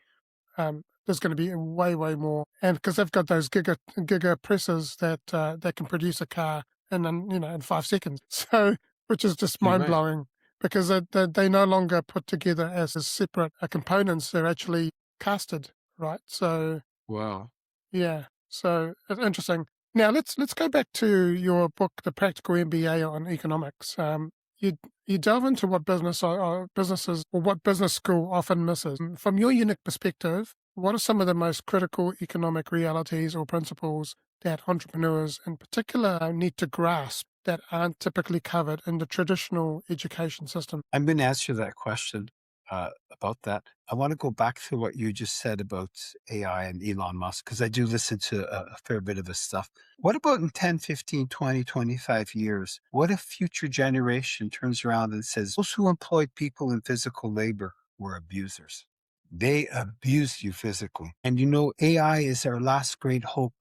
there's going to be way, way more, and because they've got those giga presses that can produce a car in 5 seconds. So, which is just you're mind right. blowing because they no longer put together as separate components; they're actually casted, right? So, Wow. yeah, so it's interesting. Now let's go back to your book, The Practical MBA on Economics. You delve into what businesses or what business school often misses. From your unique perspective, what are some of the most critical economic realities or principles that entrepreneurs in particular need to grasp that aren't typically covered in the traditional education system? I'm going to answer that question about that. I want to go back to what you just said about AI and Elon Musk, because I do listen to a fair bit of his stuff. What about in 10, 15, 20, 25 years? What if future generation turns around and says, those who employed people in physical labor were abusers? They abuse you physically. And AI is our last great hope.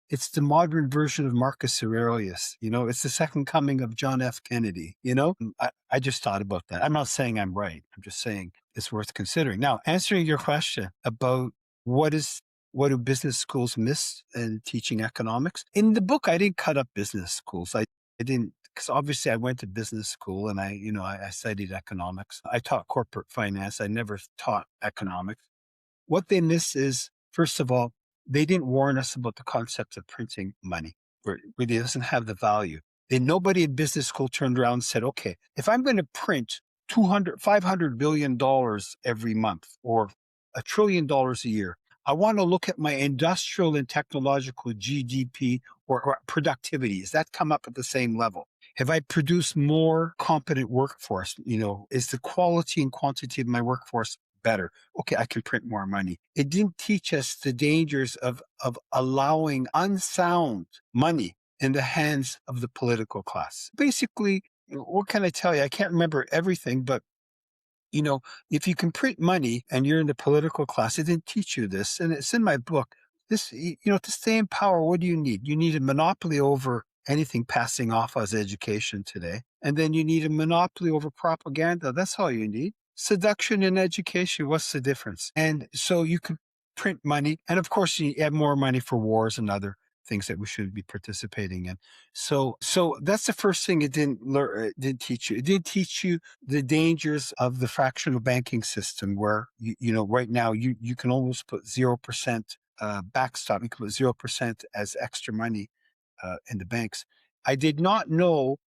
It's the modern version of Marcus Aurelius. It's the second coming of John F. Kennedy. I just thought about that. I'm not saying I'm right. I'm just saying it's worth considering. Now, answering your question about what do business schools miss in teaching economics? In the book, I didn't cut up business schools. I didn't, because obviously I went to business school and I studied economics. I taught corporate finance. I never taught economics. What they miss is, first of all, they didn't warn us about the concept of printing money, where it really doesn't have the value. Nobody in business school turned around and said, okay, if I'm going to print $500 billion every month or $1 trillion a year, I want to look at my industrial and technological GDP or productivity. Does that come up at the same level? Have I produced more competent workforce? Is the quality and quantity of my workforce better? Okay, I can print more money. It didn't teach us the dangers of allowing unsound money in the hands of the political class. Basically, what can I tell you? I can't remember everything, but if you can print money and you're in the political class, it didn't teach you this, and it's in my book. To stay in power, what do you need? You need a monopoly over anything passing off as education today. And then you need a monopoly over propaganda. That's all you need. Seduction and education, what's the difference? And so you can print money. And of course, you have more money for wars and other things that we should be participating in. So that's the first thing it didn't teach you. It did teach you the dangers of the fractional banking system, where right now you can almost put 0% backstop. You can put 0% as extra money in the banks. I did not know,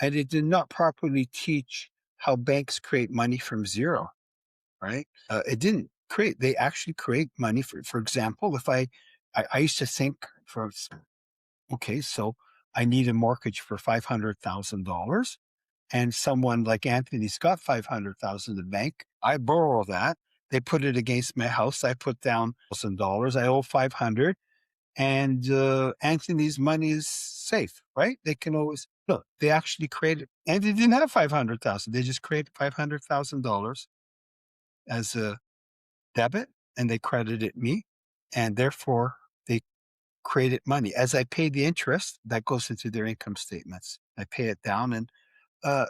and it did not properly teach how banks create money from zero. Right? It didn't create. They actually create money. For example, if I used to think okay, so I need a mortgage for $500,000, and someone like Anthony's got $500,000 in the bank. I borrow that. They put it against my house. I put down $1,000. I owe 500, and Anthony's money is safe, right? They can always look. They actually created, and they didn't have 500,000. They just created $500,000 as a debit, and they credited me, and therefore they created money. As I pay the interest, that goes into their income statements. I pay it down, and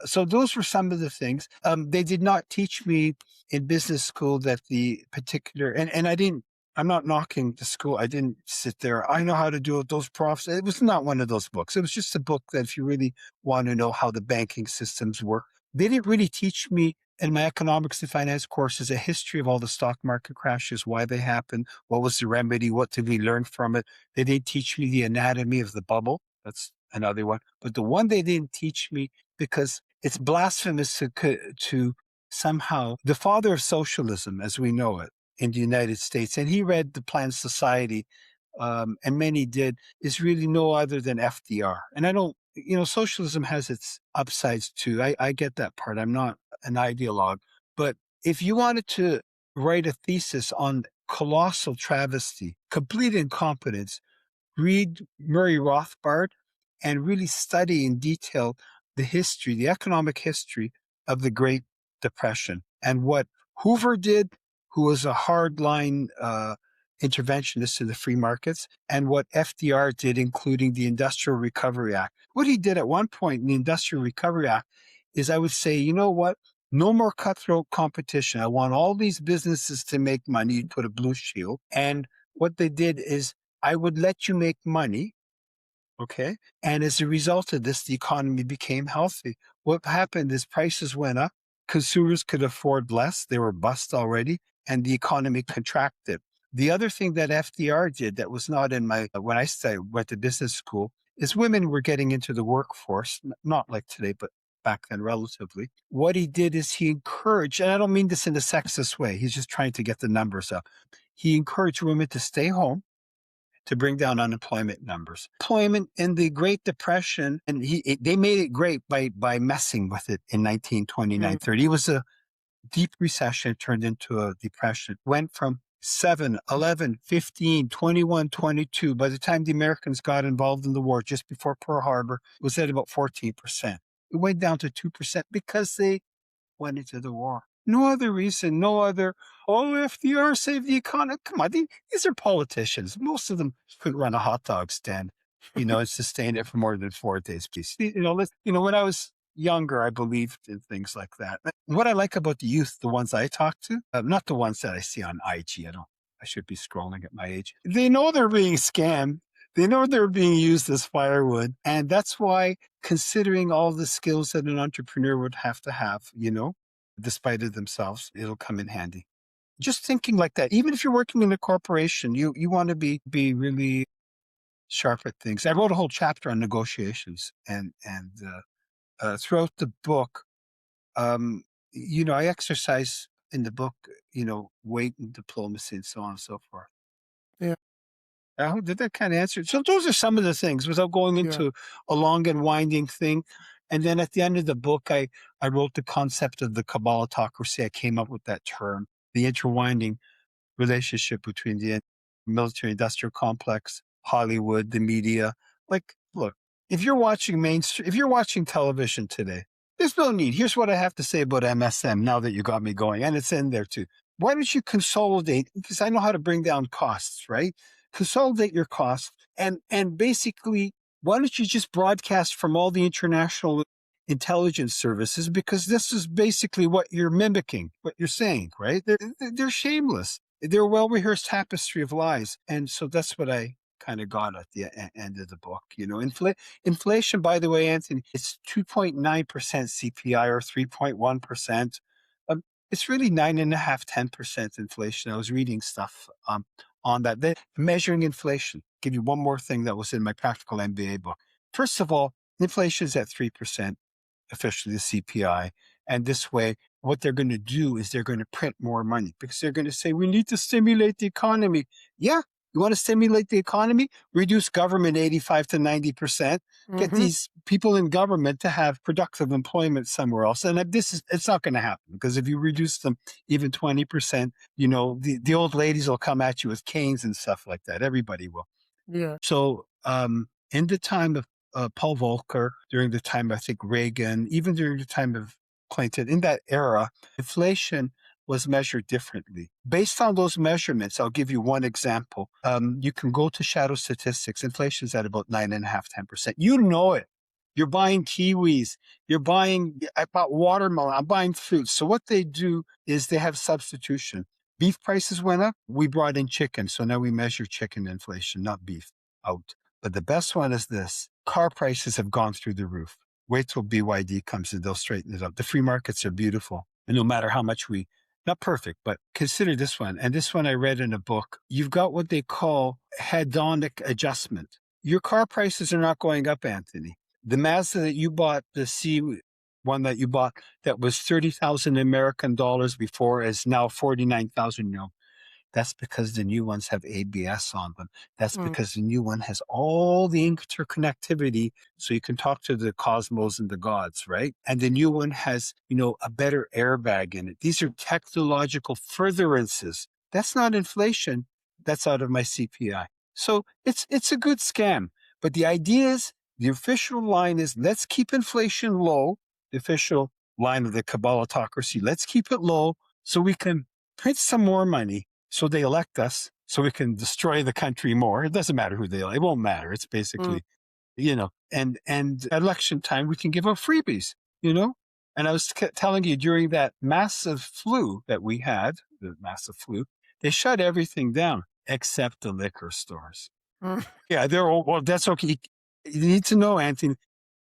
so those were some of the things. They did not teach me in business school that the particular, and I didn't. I'm not knocking the school. I didn't sit there. I know how to do it. Those profs. It was not one of those books. It was just a book that if you really want to know how the banking systems work, they didn't really teach me in my economics and finance courses a history of all the stock market crashes, why they happened, what was the remedy, what did we learn from it. They didn't teach me the anatomy of the bubble. That's another one. But the one they didn't teach me, because it's blasphemous to somehow, the father of socialism as we know it in the United States, and he read the Planned Society, and many did, is really no other than FDR. And I don't, socialism has its upsides too. I get that part. I'm not an ideologue. But if you wanted to write a thesis on colossal travesty, complete incompetence, read Murray Rothbard and really study in detail the history, the economic history of the Great Depression and what Hoover did, who was a hardline interventionist in the free markets, and what FDR did, including the Industrial Recovery Act. What he did at one point in the Industrial Recovery Act is, I would say, you know what? No more cutthroat competition. I want all these businesses to make money. You'd put a blue shield. And what they did is, I would let you make money, okay? And as a result of this, the economy became healthy. What happened is prices went up. Consumers could afford less. They were bust already, and the economy contracted. The other thing that FDR did that was not in my, when I went to business school, is women were getting into the workforce, not like today, but back then relatively. What he did is he encouraged, and I don't mean this in a sexist way, he's just trying to get the numbers up. He encouraged women to stay home to bring down unemployment numbers. Employment in the Great Depression, and they made it great by messing with it in 1929, 30. It was a deep recession, turned into a depression. Went from 7, 11, 15, 21, 22. By the time the Americans got involved in the war just before Pearl Harbor, it was at about 14%. It went down to 2% because they went into the war. No other reason, no other, FDR saved the economy. Come on, these are politicians. Most of them couldn't run a hot dog stand, and sustain it for more than 4 days, please. When I was younger, I believed in things like that. What I like about the youth, the ones I talk to, not the ones that I see on IG, I should be scrolling at my age. They know they're being scammed. They know they're being used as firewood. And that's why, considering all the skills that an entrepreneur would have to have, despite it themselves, it'll come in handy. Just thinking like that. Even if you're working in a corporation, you want to be really sharp at things. I wrote a whole chapter on negotiations, and throughout the book, I exercise in the book, weight and diplomacy and so on and so forth. Yeah. Did that kind of answer? So those are some of the things without going into a long and winding thing. And then at the end of the book, I wrote the concept of the Kabbalatocracy. I came up with that term, the intertwining relationship between the military-industrial complex, Hollywood, the media. Like, look, if you're watching television today, there's no need. Here's what I have to say about MSM now that you got me going, and it's in there too. Why don't you consolidate? Because I know how to bring down costs, right? Consolidate your costs, and basically, why don't you just broadcast from all the international intelligence services? Because this is basically what you're mimicking, what you're saying, right? They're shameless. They're a well-rehearsed tapestry of lies. And so that's what I kind of got at the end of the book. Inflation, by the way, Anthony, it's 2.9% CPI or 3.1%. It's really 9.5%, 10% inflation. I was reading stuff on that. They're measuring inflation. Give you one more thing that was in my practical MBA book. First of all, inflation is at 3%, officially the CPI. And this way, what they're going to do is they're going to print more money because they're going to say, we need to stimulate the economy. Yeah. You want to stimulate the economy? Reduce government 85 to 90%. Get these people in government to have productive employment somewhere else. And it's not going to happen because if you reduce them even 20%, the old ladies will come at you with canes and stuff like that. Everybody will. Yeah. So in the time of Paul Volcker, during the time, I think Reagan, even during the time of Clinton, in that era, inflation was measured differently. Based on those measurements, I'll give you one example. You can go to shadow statistics. Inflation's at about 9.5%, 10%. You know it. You're buying kiwis. I bought watermelon. I'm buying fruits. So what they do is they have substitution. Beef prices went up. We brought in chicken. So now we measure chicken inflation, not beef, out. But the best one is this. Car prices have gone through the roof. Wait till BYD comes in. They'll straighten it up. The free markets are beautiful. And no matter how much not perfect, but consider this one. And this one I read in a book. You've got what they call hedonic adjustment. Your car prices are not going up, Anthony. The Mazda that you bought, the C1 that you bought, that was 30,000 American dollars before is now 49,000. That's because the new ones have ABS on them. That's because the new one has all the interconnectivity so you can talk to the cosmos and the gods, right? And the new one has, a better airbag in it. These are technological furtherances. That's not inflation. That's out of my CPI. So it's a good scam. But the idea is, the official line is, let's keep inflation low. The official line of the Kabbalatocracy, let's keep it low so we can print some more money. So they elect us so we can destroy the country more. It doesn't matter who they elect. It won't matter. It's basically, and at election time, we can give out freebies, And I was telling you, during that massive flu that we had, they shut everything down except the liquor stores. Yeah, they're all, well, that's okay. You need to know, Anthony,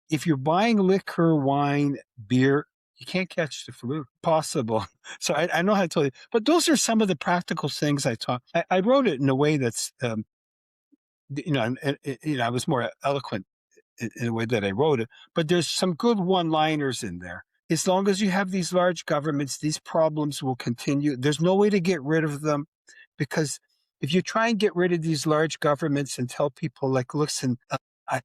if you're buying liquor, wine, beer, you can't catch the flu. Possible. So I know how to tell you. But those are some of the practical things I taught. I wrote it in a way that's, I was more eloquent in the way that I wrote it. But there's some good one-liners in there. As long as you have these large governments, these problems will continue. There's no way to get rid of them because If you try and get rid of these large governments and tell people like, listen,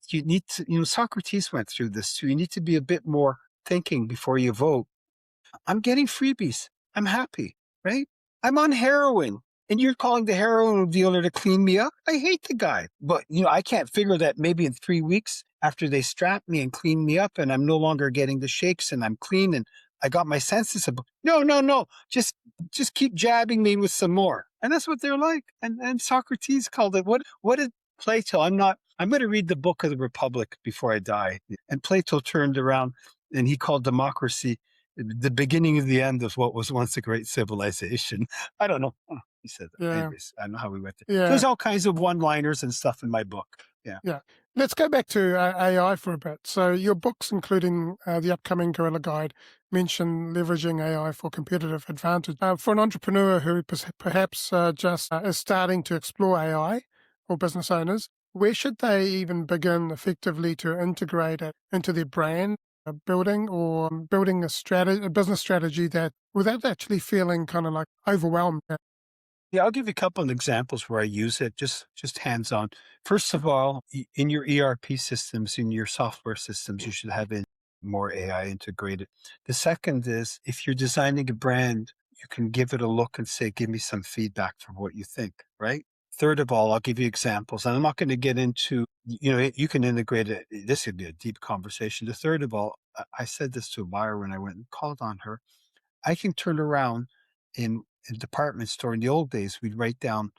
you need to, Socrates went through this too. You need to be a bit more thinking before you vote. I'm getting freebies. I'm happy, right? I'm on heroin. And you're calling the heroin dealer to clean me up? I hate the guy. But, I can't figure that maybe in 3 weeks after they strap me and clean me up and I'm no longer getting the shakes and I'm clean and I got my senses. No, no, no. Just keep jabbing me with some more. And that's what they're like. And Socrates called it. What did Plato? I'm going to read the book of the Republic before I die. And Plato turned around and he called democracy the beginning of the end of what was once a great civilization. I don't know. He said that. Yeah. Anyways, I don't know how we went there. Yeah. There's all kinds of one-liners and stuff in my book. Yeah. Yeah. Let's go back to AI for a bit. So your books, including the upcoming Guerrilla Guide, mention leveraging AI for competitive advantage. For an entrepreneur who perhaps just is starting to explore AI, or business owners, where should they even begin effectively to integrate it into their brand building, or building a business strategy that without actually feeling kind of like overwhelmed? Yeah, I'll give you a couple of examples where I use it, just hands-on. First of all, in your ERP systems, in your software systems, you should have more AI integrated. The second is, if you're designing a brand, you can give it a look and say, give me some feedback for what you think, right? Third of all, I'll give you examples. And I'm not going to get into, you can integrate it. This would be a deep conversation. The third of all, I said this to a buyer when I went and called on her. I can turn around in a department store. In the old days, we'd write down,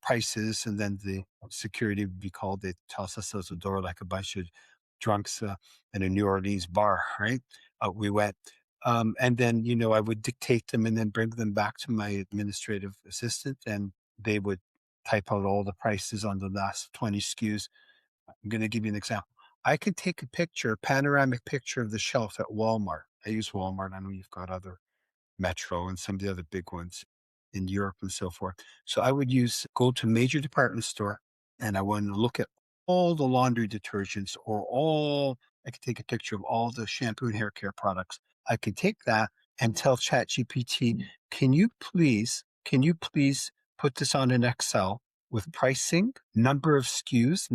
prices, and then the security would be called. They'd toss us out the door like a bunch of drunks in a New Orleans bar, right? We went. And then, I would dictate them and then bring them back to my administrative assistant, and they would type out all the prices on the last 20 SKUs. I'm going to give you an example. I could take a panoramic picture of the shelf at Walmart. I use Walmart. I know you've got other Metro and some of the other big ones in Europe and so forth. So I would go to a major department store and I want to look at all the laundry detergents I could take a picture of all the shampoo and hair care products. I could take that and tell ChatGPT, can you please put this on an Excel with pricing, number of SKUs,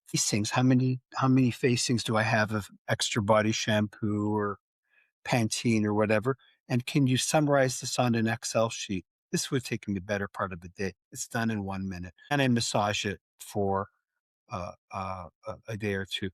facings, how many facings do I have of extra body shampoo or Pantene or whatever, and can you summarize this on an Excel sheet? This would take me the better part of the day. It's done in 1 minute, and I massage it for a day or two.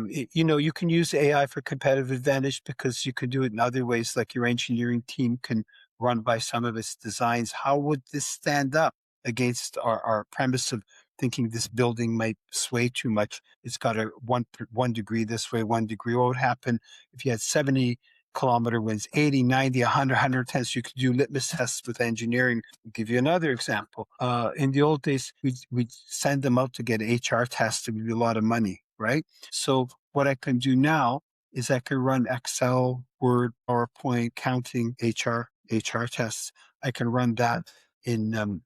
You can use AI for competitive advantage because you could do it in other ways, like your engineering team can run by some of its designs. How would this stand up against our premise of thinking this building might sway too much? It's got a 1 degree this way, 1 degree. What would happen if you had 70-kilometer winds, 80, 90, 100, 110? So you could do litmus tests with engineering. I'll give you another example. In the old days, we'd send them out to get HR tests. It would be a lot of money, right? So what I can do now is I can run Excel, Word, PowerPoint, counting HR tests. I can run that in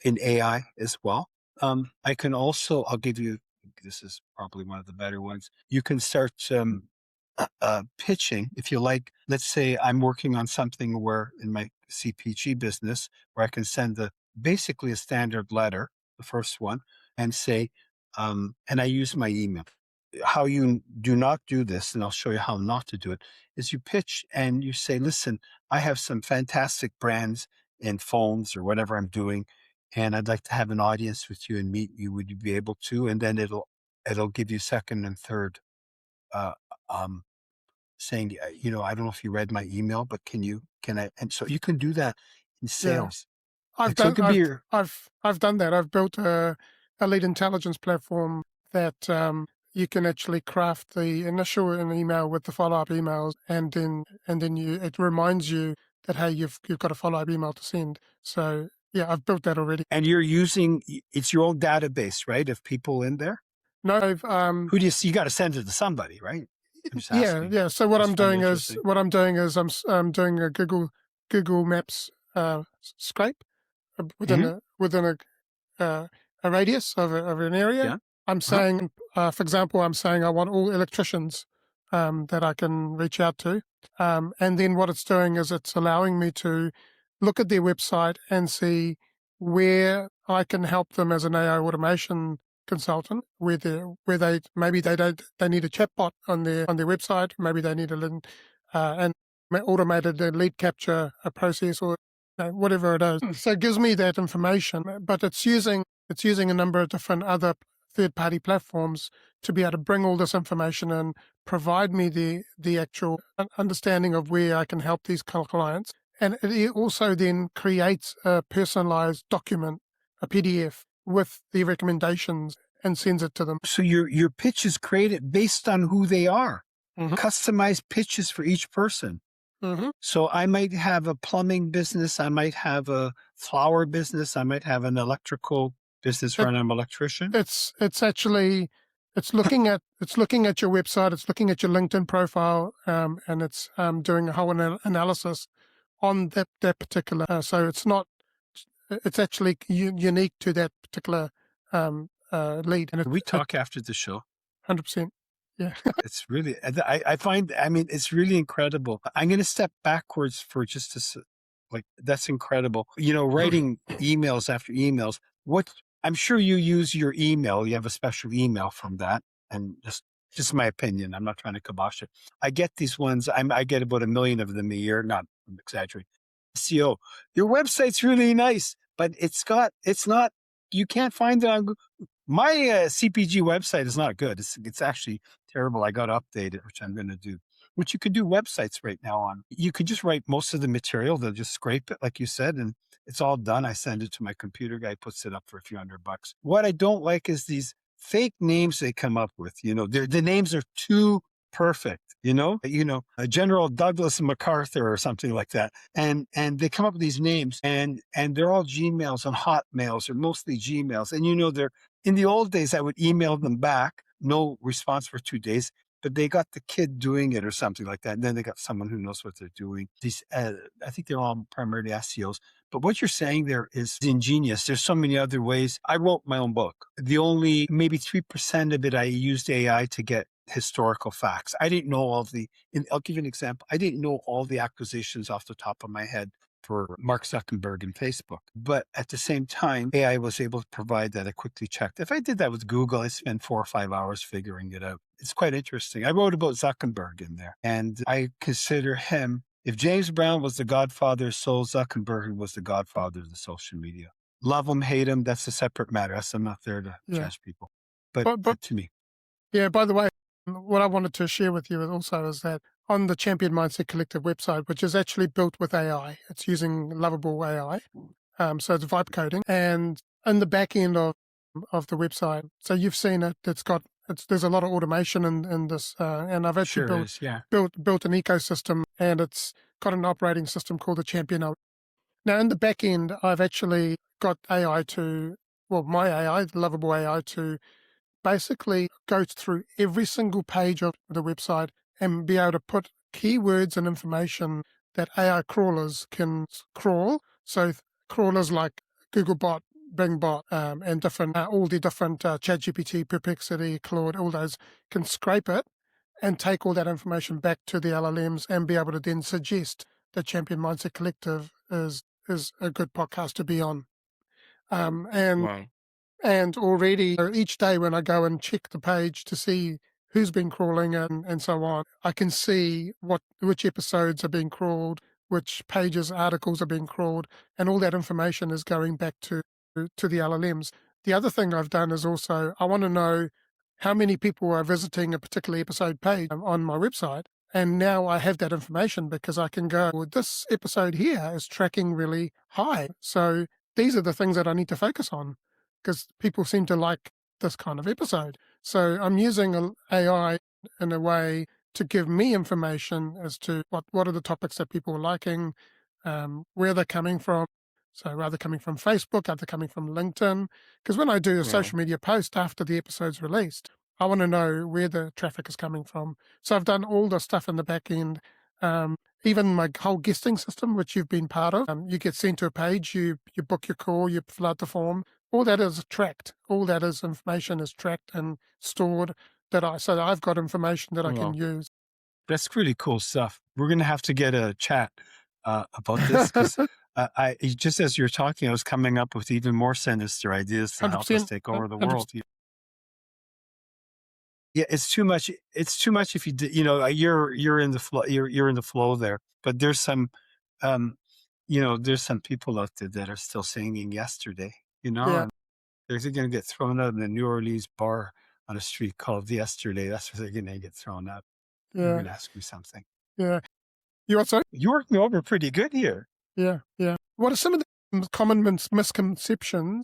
AI as well. I can also, I'll give you, this is probably one of the better ones. You can start pitching, if you like. Let's say I'm working on something where in my CPG business, where I can send basically a standard letter, the first one, and say, and I use my email. How you do not do this, and I'll show you how not to do it, is you pitch and you say, listen, I have some fantastic brands in phones or whatever I'm doing, and I'd like to have an audience with you and meet you. Would you be able to? And then it'll give you second and third, saying, I don't know if you read my email, but can I? And so you can do that in sales. I've done that. I've built a lead intelligence platform that you can actually craft the initial email with the follow-up emails, and then it reminds you that, hey, you've got a follow-up email to send. So yeah, I've built that already. And you're it's your own database, right, of people in there? No, I've who do you got to send it to somebody, right? Yeah. So what I'm doing is I'm doing a Google Maps scrape within a radius of an area. Yeah. I'm saying, for example, I want all electricians that I can reach out to, and then what it's doing is it's allowing me to look at their website and see where I can help them as an AI automation consultant, where they maybe they need a chatbot on their website, maybe they need an automated lead capture a process, or whatever it is. So it gives me that information, but it's using a number of different other third-party platforms to be able to bring all this information and provide me the actual understanding of where I can help these clients. And it also then creates a personalized document, a PDF with the recommendations, and sends it to them. So your pitch is created based on who they are. Mhm. Customized pitches for each person. Mm-hmm. So I might have a plumbing business, I might have a flower business, I might have an electrical business where I'm an electrician. It's actually it's looking at your website, it's looking at your LinkedIn profile, and it's doing a whole analysis on that particular. So it's not. It's actually unique to that particular lead, and Can we talk after the show? 100%. Yeah. It's really, I find, I mean, it's really incredible. I'm going to step backwards for just like, that's incredible. Writing emails after emails. I'm sure you use your email. You have a special email from that. And just my opinion. I'm not trying to kibosh it. I get these ones. I get about 1 million of them a year. Not exaggerating. SEO, your website's really nice, but it's not, you can't find it on Google. My CPG website is not good. It's actually terrible. I got to update it, which I'm going to do. Which you could do websites right now on. You could just write most of the material. They'll just scrape it, like you said, and it's all done. I send it to my computer guy, puts it up for a few $100. What I don't like is these fake names they come up with. The names are too perfect. General Douglas MacArthur or something like that, and they come up with these names, and they're all Gmails and Hotmails, or mostly Gmails, and they're. In the old days, I would email them back, no response for 2 days, but they got the kid doing it or something like that. And then they got someone who knows what they're doing. I think they're all primarily SEOs. But what you're saying there is ingenious. There's so many other ways. I wrote my own book. The only maybe 3% of it, I used AI to get historical facts. I didn't know I'll give you an example. I didn't know all the acquisitions off the top of my head for Mark Zuckerberg and Facebook. But at the same time, AI was able to provide that. I quickly checked. If I did that with Google, I'd spend 4 or 5 hours figuring it out. It's quite interesting. I wrote about Zuckerberg in there, and I consider him, if James Brown was the godfather of soul, Zuckerberg was the godfather of the social media. Love him, hate him, that's a separate matter. I'm not there to judge people. But to me. Yeah, by the way, what I wanted to share with you also is that on the Champion Mindset Collective website, which is actually built with AI, it's using lovable AI. So it's vibe coding, and in the back end of the website, so you've seen it. There's a lot of automation in this, and I've actually built an ecosystem, and it's got an operating system called the Champion. Now in the back end, I've actually got my AI, the lovable AI, to basically go through every single page of the website and be able to put keywords and information that AI crawlers can crawl. So crawlers like Googlebot, Bingbot, and all the different ChatGPT, Perplexity, Claude, all those can scrape it and take all that information back to the LLMs and be able to then suggest that Champion Mindset Collective is a good podcast to be on. Wow. And already each day when I go and check the page to see who's been crawling and so on, I can see which episodes are being crawled, which pages, articles are being crawled, and all that information is going back to the LLMs. The other thing I've done is also I want to know how many people are visiting a particular episode page on my website. And now I have that information because I can go, well, this episode here is tracking really high. So these are the things that I need to focus on because people seem to like this kind of episode. So I'm using AI in a way to give me information as to what are the topics that people are liking, where they're coming from. So are they coming from Facebook? Are they coming from LinkedIn? Because when I do a social media post after the episode's released, I want to know where the traffic is coming from. So I've done all the stuff in the back end. Even my whole guesting system, which you've been part of, you get sent to a page, you book your call, you fill out the form. All that is tracked. All that is information is tracked and stored so that I've got information that I can use. That's really cool stuff. We're going to have to get a chat about this because Just as you're talking, I was coming up with even more sinister ideas to help us 100%. take over the 100%. world. Yeah, it's too much. It's too much if you're in the flow. You're in the flow there. But there's some, um, there's some people out there that are still singing yesterday. Yeah, And they're going to get thrown out in a New Orleans bar on a street called Yesterday. That's where they're going to get thrown out. You're yeah, going to ask me something. yeah. You what, sorry? You worked me over pretty good here. Yeah, yeah. What are some of the common misconceptions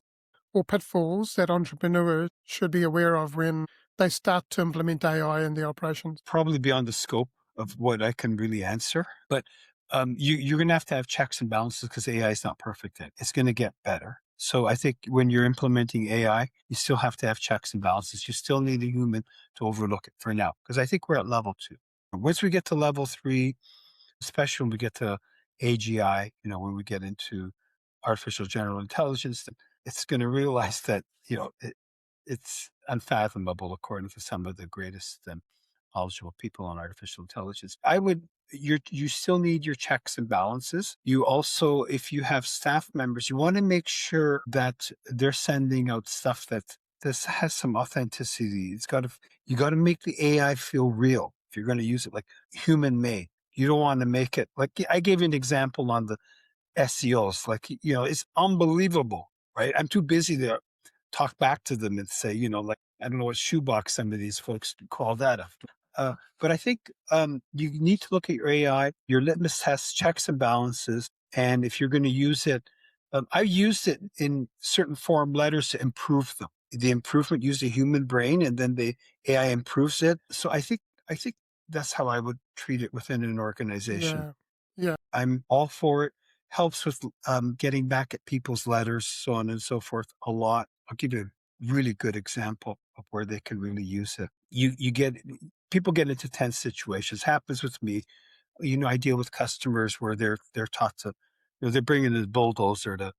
or pitfalls that entrepreneurs should be aware of when they start to implement AI in their operations? Probably beyond the scope of what I can really answer. But you're going to have checks and balances because AI is not perfect yet. It's going to get better. So I think when you're implementing AI, you still have to have checks and balances. You still need a human to overlook it for now, because I think we're at level 2. Once we get to level 3, especially when we get to AGI, when we get into artificial general intelligence, it's going to realize that, it's unfathomable according to some of the greatest knowledgeable people on artificial intelligence. You still need your checks and balances. You also, if you have staff members, you want to make sure that they're sending out stuff that this has some authenticity. You got to make the AI feel real. If you're going to use it like human made, you don't want to make it like I gave you an example on the SEOs. Like, it's unbelievable, right? I'm too busy to talk back to them and say, like, I don't know what shoebox some of these folks call that. But I think you need to look at your AI, your litmus tests, checks and balances. And if you're going to use it, I used it in certain form letters to improve them. The improvement used a human brain and then the AI improves it. So I think that's how I would treat it within an organization. Yeah, yeah, I'm all for it. Helps with getting back at people's letters, so on and so forth, a lot. I'll give you a really good example of where they can really use it. You get people get into tense situations. Happens with me. I deal with customers where they're taught to, they're bringing in a bulldozer to,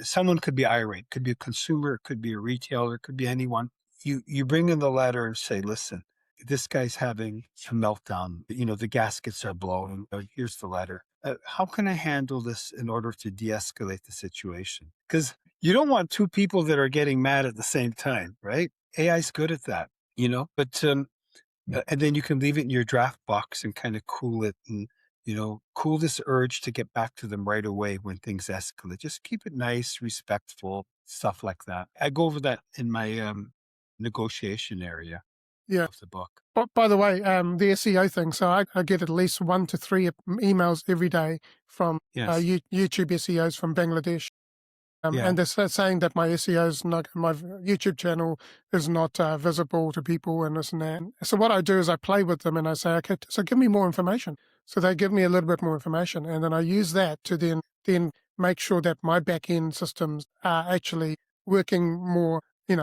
someone could be irate, could be a consumer, it could be a retailer, it could be anyone. You bring in the letter and say, listen, this guy's having a meltdown. The gaskets are blowing. Here's the letter. How can I handle this in order to de-escalate the situation? Because you don't want two people that are getting mad at the same time, right? AI's good at that, but and then you can leave it in your draft box and kind of cool it and, cool this urge to get back to them right away when things escalate. Just keep it nice, respectful, stuff like that. I go over that in my negotiation area yeah. of the book. But by the way, the SEO thing, so I get at least 1 to 3 emails every day from Yes. YouTube SEOs from Bangladesh. Yeah. And they're saying that my SEO is not, my YouTube channel is not visible to people and this and that. So what I do is I play with them and I say, okay, so give me more information. So they give me a little bit more information, and then I use that to then make sure that my back end systems are actually working more, in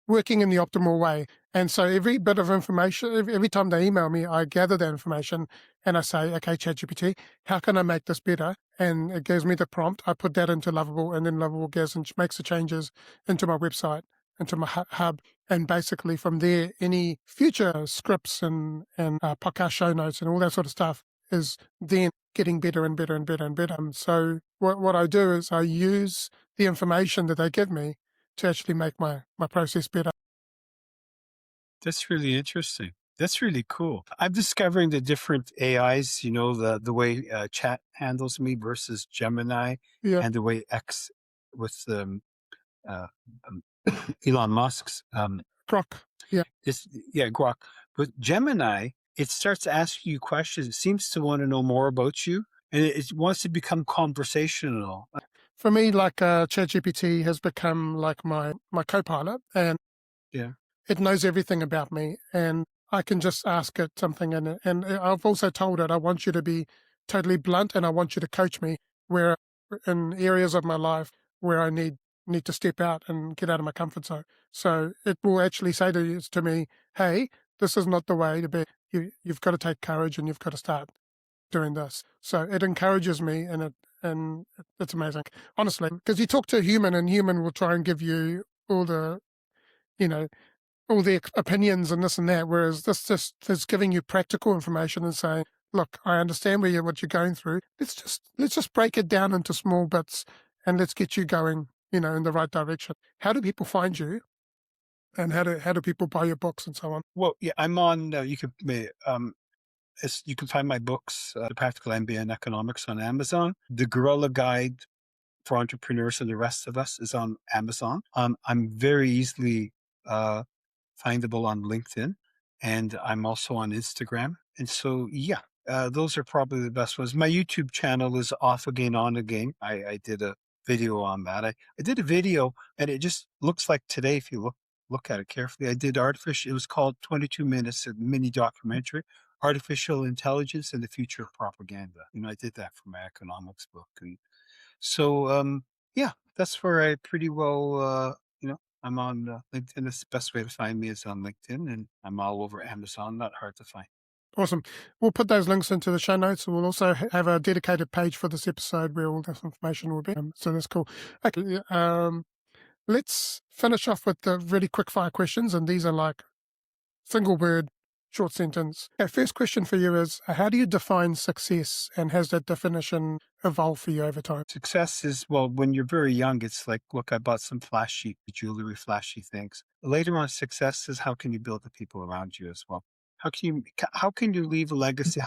working in the optimal way. And so every bit of information, every time they email me, I gather that information and I say, okay, ChatGPT, how can I make this better? And it gives me the prompt. I put that into Lovable, and then Lovable goes and makes the changes into my website, into my hub. And basically from there, any future scripts and podcast show notes and all that sort of stuff is then getting better and better and better and better. So what I do is I use the information that they give me to actually make my process better. That's really interesting. That's really cool. I'm discovering the different AIs, the way chat handles me versus Gemini, Yeah, and the way X with uh, um, Elon Musk's Croc. Yeah, Grok. But Gemini, it starts asking you questions. It seems to want to know more about you, and it wants to become conversational. for me, like ChatGPT has become like my co-pilot, and Yeah. it knows everything about me, and I can just ask it something, and I've also told it I want you to be totally blunt, and I want you to coach me where in areas of my life where I need to step out and get out of my comfort zone. So it will actually say to me, "Hey, this is not the way to be. You've got to take courage, and you've got to start doing this." So it encourages me, and it's amazing, honestly, because you talk to a human, and human will try and give you all the you know all the opinions and this and that, whereas this just is giving you practical information and saying, look, I understand what you're going through. Let's just break it down into small bits and let's get you going, in the right direction. How do people find you, and how do people buy your books and so on? Well, yeah, I'm on, you can find my books, The Practical MBA in Economics on Amazon. The Guerrilla Guide for Entrepreneurs and the Rest of Us is on Amazon. I'm very easily uh, findable on LinkedIn, and I'm also on Instagram. And so, yeah, those are probably the best ones. My YouTube channel is Off Again, On Again. I did a video on that. I did a video, and it just looks like today, if you look at it carefully. I did artificial. It was called 22 Minutes, a mini documentary, Artificial Intelligence and the Future of Propaganda. I did that for my economics book. And so, yeah, that's where I pretty well, I'm on LinkedIn. It's the best way to find me is on LinkedIn, and I'm all over Amazon. Not hard to find. Awesome. We'll put those links into the show notes. We'll also have a dedicated page for this episode where all this information will be. So that's cool. Okay. Yeah, let's finish off with the really quick fire questions. And these are like single word, short sentence. Okay, first question for you is, how do you define success, and has that definition evolved for you over time? Success is, well, when you're very young, it's like, look, I bought some flashy jewelry, flashy things. Later on, success is how can you build the people around you as well? How can you leave a legacy?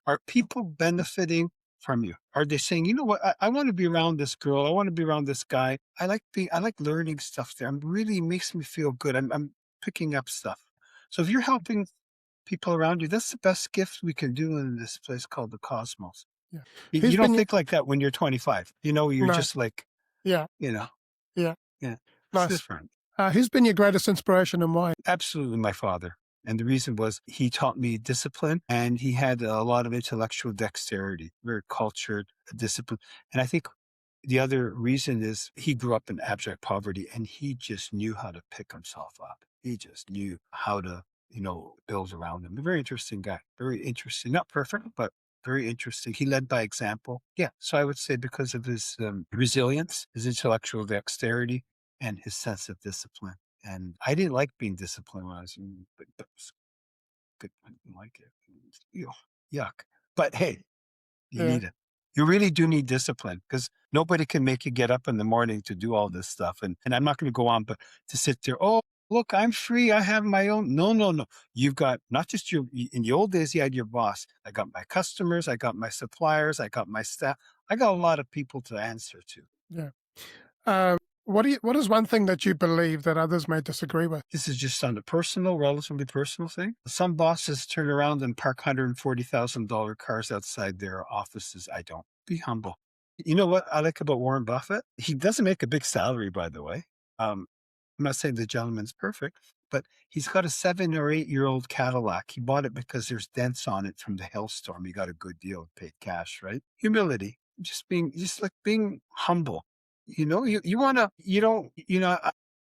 Are people benefiting from you? Are they saying, you know what, I want to be around this girl, I want to be around this guy. I like learning stuff there. It really makes me feel good. I'm picking up stuff. So if you're helping people around you, that's the best gift we can do in this place called the cosmos. Yeah. You Who's don't been your, think like that when you're 25. You're no, just like, yeah, you know, yeah, yeah, it's nice. different. Who's been your greatest inspiration and why? Absolutely my father. And the reason was he taught me discipline, and he had a lot of intellectual dexterity, very cultured, discipline. And I think the other reason is he grew up in abject poverty, and he just knew how to pick himself up. He just knew how to, build around him. A very interesting guy, very interesting, not perfect, but very interesting. He led by example. Yeah. So I would say because of his resilience, his intellectual dexterity, and his sense of discipline. And I didn't like being disciplined when I was young, but that was good. I didn't like it. Yuck. But hey, you Yeah, need it. You really do need discipline because nobody can make you get up in the morning to do all this stuff. And I'm not going to go on, but to sit there, oh, look, I'm free. I have my own. No, no, no. You've got not just in the old days, you had your boss. I got my customers. I got my suppliers. I got my staff. I got a lot of people to answer to. yeah. What is one thing that you believe that others may disagree with? This is just on a personal, relatively personal thing. Some bosses turn around and park $140,000 cars outside their offices. I don't. Be humble. You know what I like about Warren Buffett? He doesn't make a big salary, by the way. I'm not saying the gentleman's perfect, but he's got a 7 or 8 year old Cadillac. He bought it because there's dents on it from the hailstorm. He got a good deal, paid cash, right? Humility, just like being humble. You want to, you don't,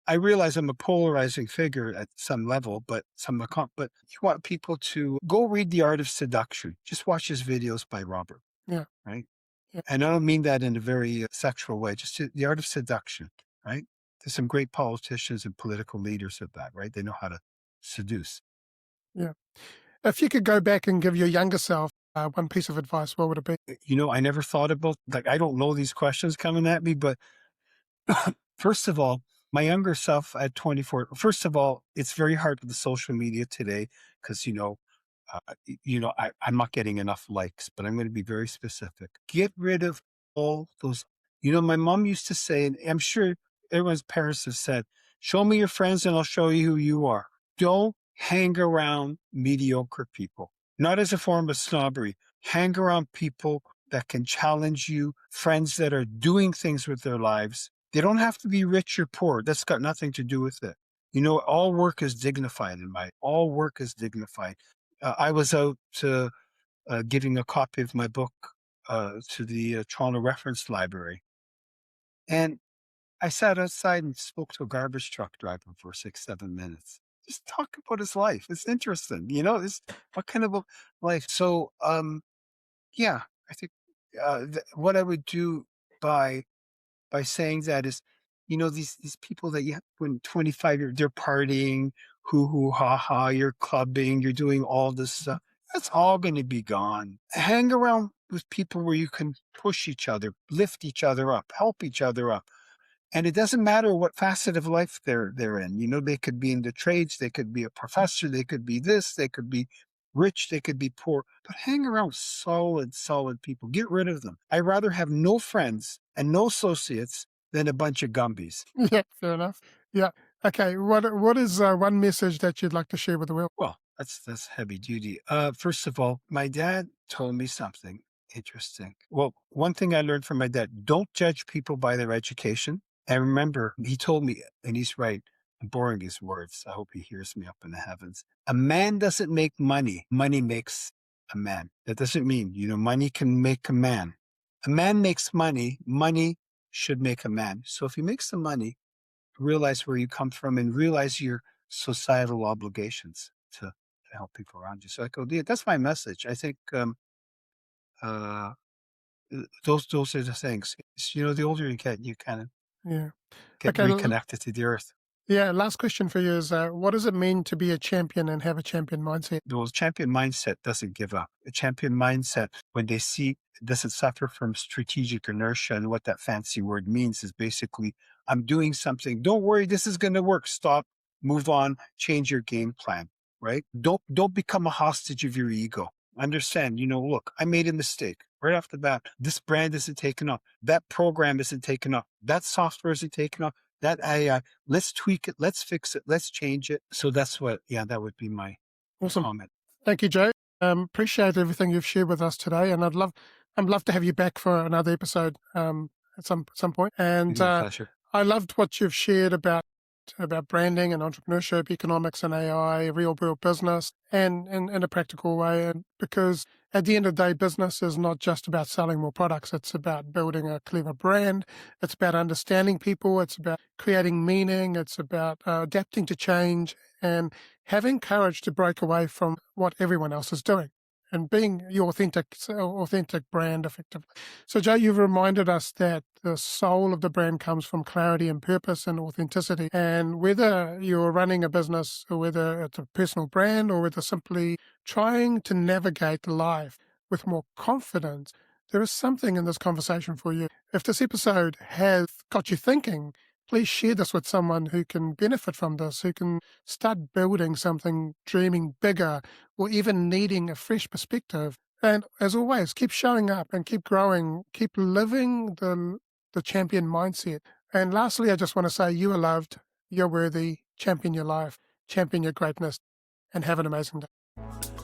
I realize I'm a polarizing figure at some level, but you want people to go read The Art of Seduction. Just watch his videos by Robert, Yeah, right? yeah, And I don't mean that in a very sexual way, just The Art of Seduction, right? There's some great politicians and political leaders at that, right? They know how to seduce. yeah. If you could go back and give your younger self one piece of advice, what would it be? I never thought about, like, I don't know these questions coming at me, but first of all, my younger self at 24, first of all, it's very hard with the social media today because, I'm not getting enough likes, but I'm going to be very specific. Get rid of all those. My mom used to say, and I'm sure everyone's parents have said, show me your friends and I'll show you who you are. Don't hang around mediocre people, not as a form of snobbery. Hang around people that can challenge you, friends that are doing things with their lives. They don't have to be rich or poor. That's got nothing to do with it. All work is dignified all work is dignified. I was out giving a copy of my book to the Toronto Reference Library. And I sat outside and spoke to a garbage truck driver for 6, 7 minutes. Just talk about his life. It's interesting, what kind of a life. So, yeah, I think what I would do by saying that is, these people that you have when 25 years, they're partying, hoo hoo ha ha, you're clubbing, you're doing all this stuff. That's all going to be gone. Hang around with people where you can push each other, lift each other up, help each other up. And it doesn't matter what facet of life they're in. You know, they could be in the trades, they could be a professor, they could be this, they could be rich, they could be poor. But hang around solid people. Get rid of them. I'd rather have no friends and no associates than a bunch of Gumbies. Yeah, fair enough. Yeah. Okay. What is one message that you'd like to share with the world? Well, that's heavy duty. First of all, my dad told me something interesting. Well, one thing I learned from my dad: don't judge people by their education. And remember, he told me, and he's right. I'm borrowing his words. I hope he hears me up in the heavens. A man doesn't make money; money makes a man. That doesn't mean money can make a man. A man makes money. Money should make a man. So if he makes the money, realize where you come from and realize your societal obligations to help people around you. So I go, yeah, that's my message. I think uh, those are the things. The older you get, you kind of Yeah. get Okay. reconnected to the earth. Yeah. Last question for you is, what does it mean to be a champion and have a champion mindset? The champion mindset doesn't give up. A champion mindset, when they see, doesn't suffer from strategic inertia. And what that fancy word means is basically, I'm doing something. Don't worry, this is going to work. Stop, move on, change your game plan, right? Don't become a hostage of your ego. Understand, look, I made a mistake right off the bat. This brand isn't taken off. That program isn't taken off. That software isn't taken off. That AI, let's tweak it. Let's fix it. Let's change it. So that would be my Awesome. comment. Thank you, Joe. Appreciate everything you've shared with us today, and I'd love to have you back for another episode at some point. And My pleasure. I loved what you've shared about branding and entrepreneurship, economics and AI, real world business, and in a practical way. And because at the end of the day, business is not just about selling more products. It's about building a clever brand. It's about understanding people. It's about creating meaning. It's about adapting to change and having courage to break away from what everyone else is doing and being your authentic brand effectively. So, Joe, you've reminded us that the soul of the brand comes from clarity and purpose and authenticity. And whether you're running a business or whether it's a personal brand or whether simply trying to navigate life with more confidence, there is something in this conversation for you. If this episode has got you thinking, please share this with someone who can benefit from this, who can start building something, dreaming bigger, or even needing a fresh perspective. And as always, keep showing up and keep growing, keep living the champion mindset. And lastly, I just want to say you are loved, you're worthy, champion your life, champion your greatness, and have an amazing day.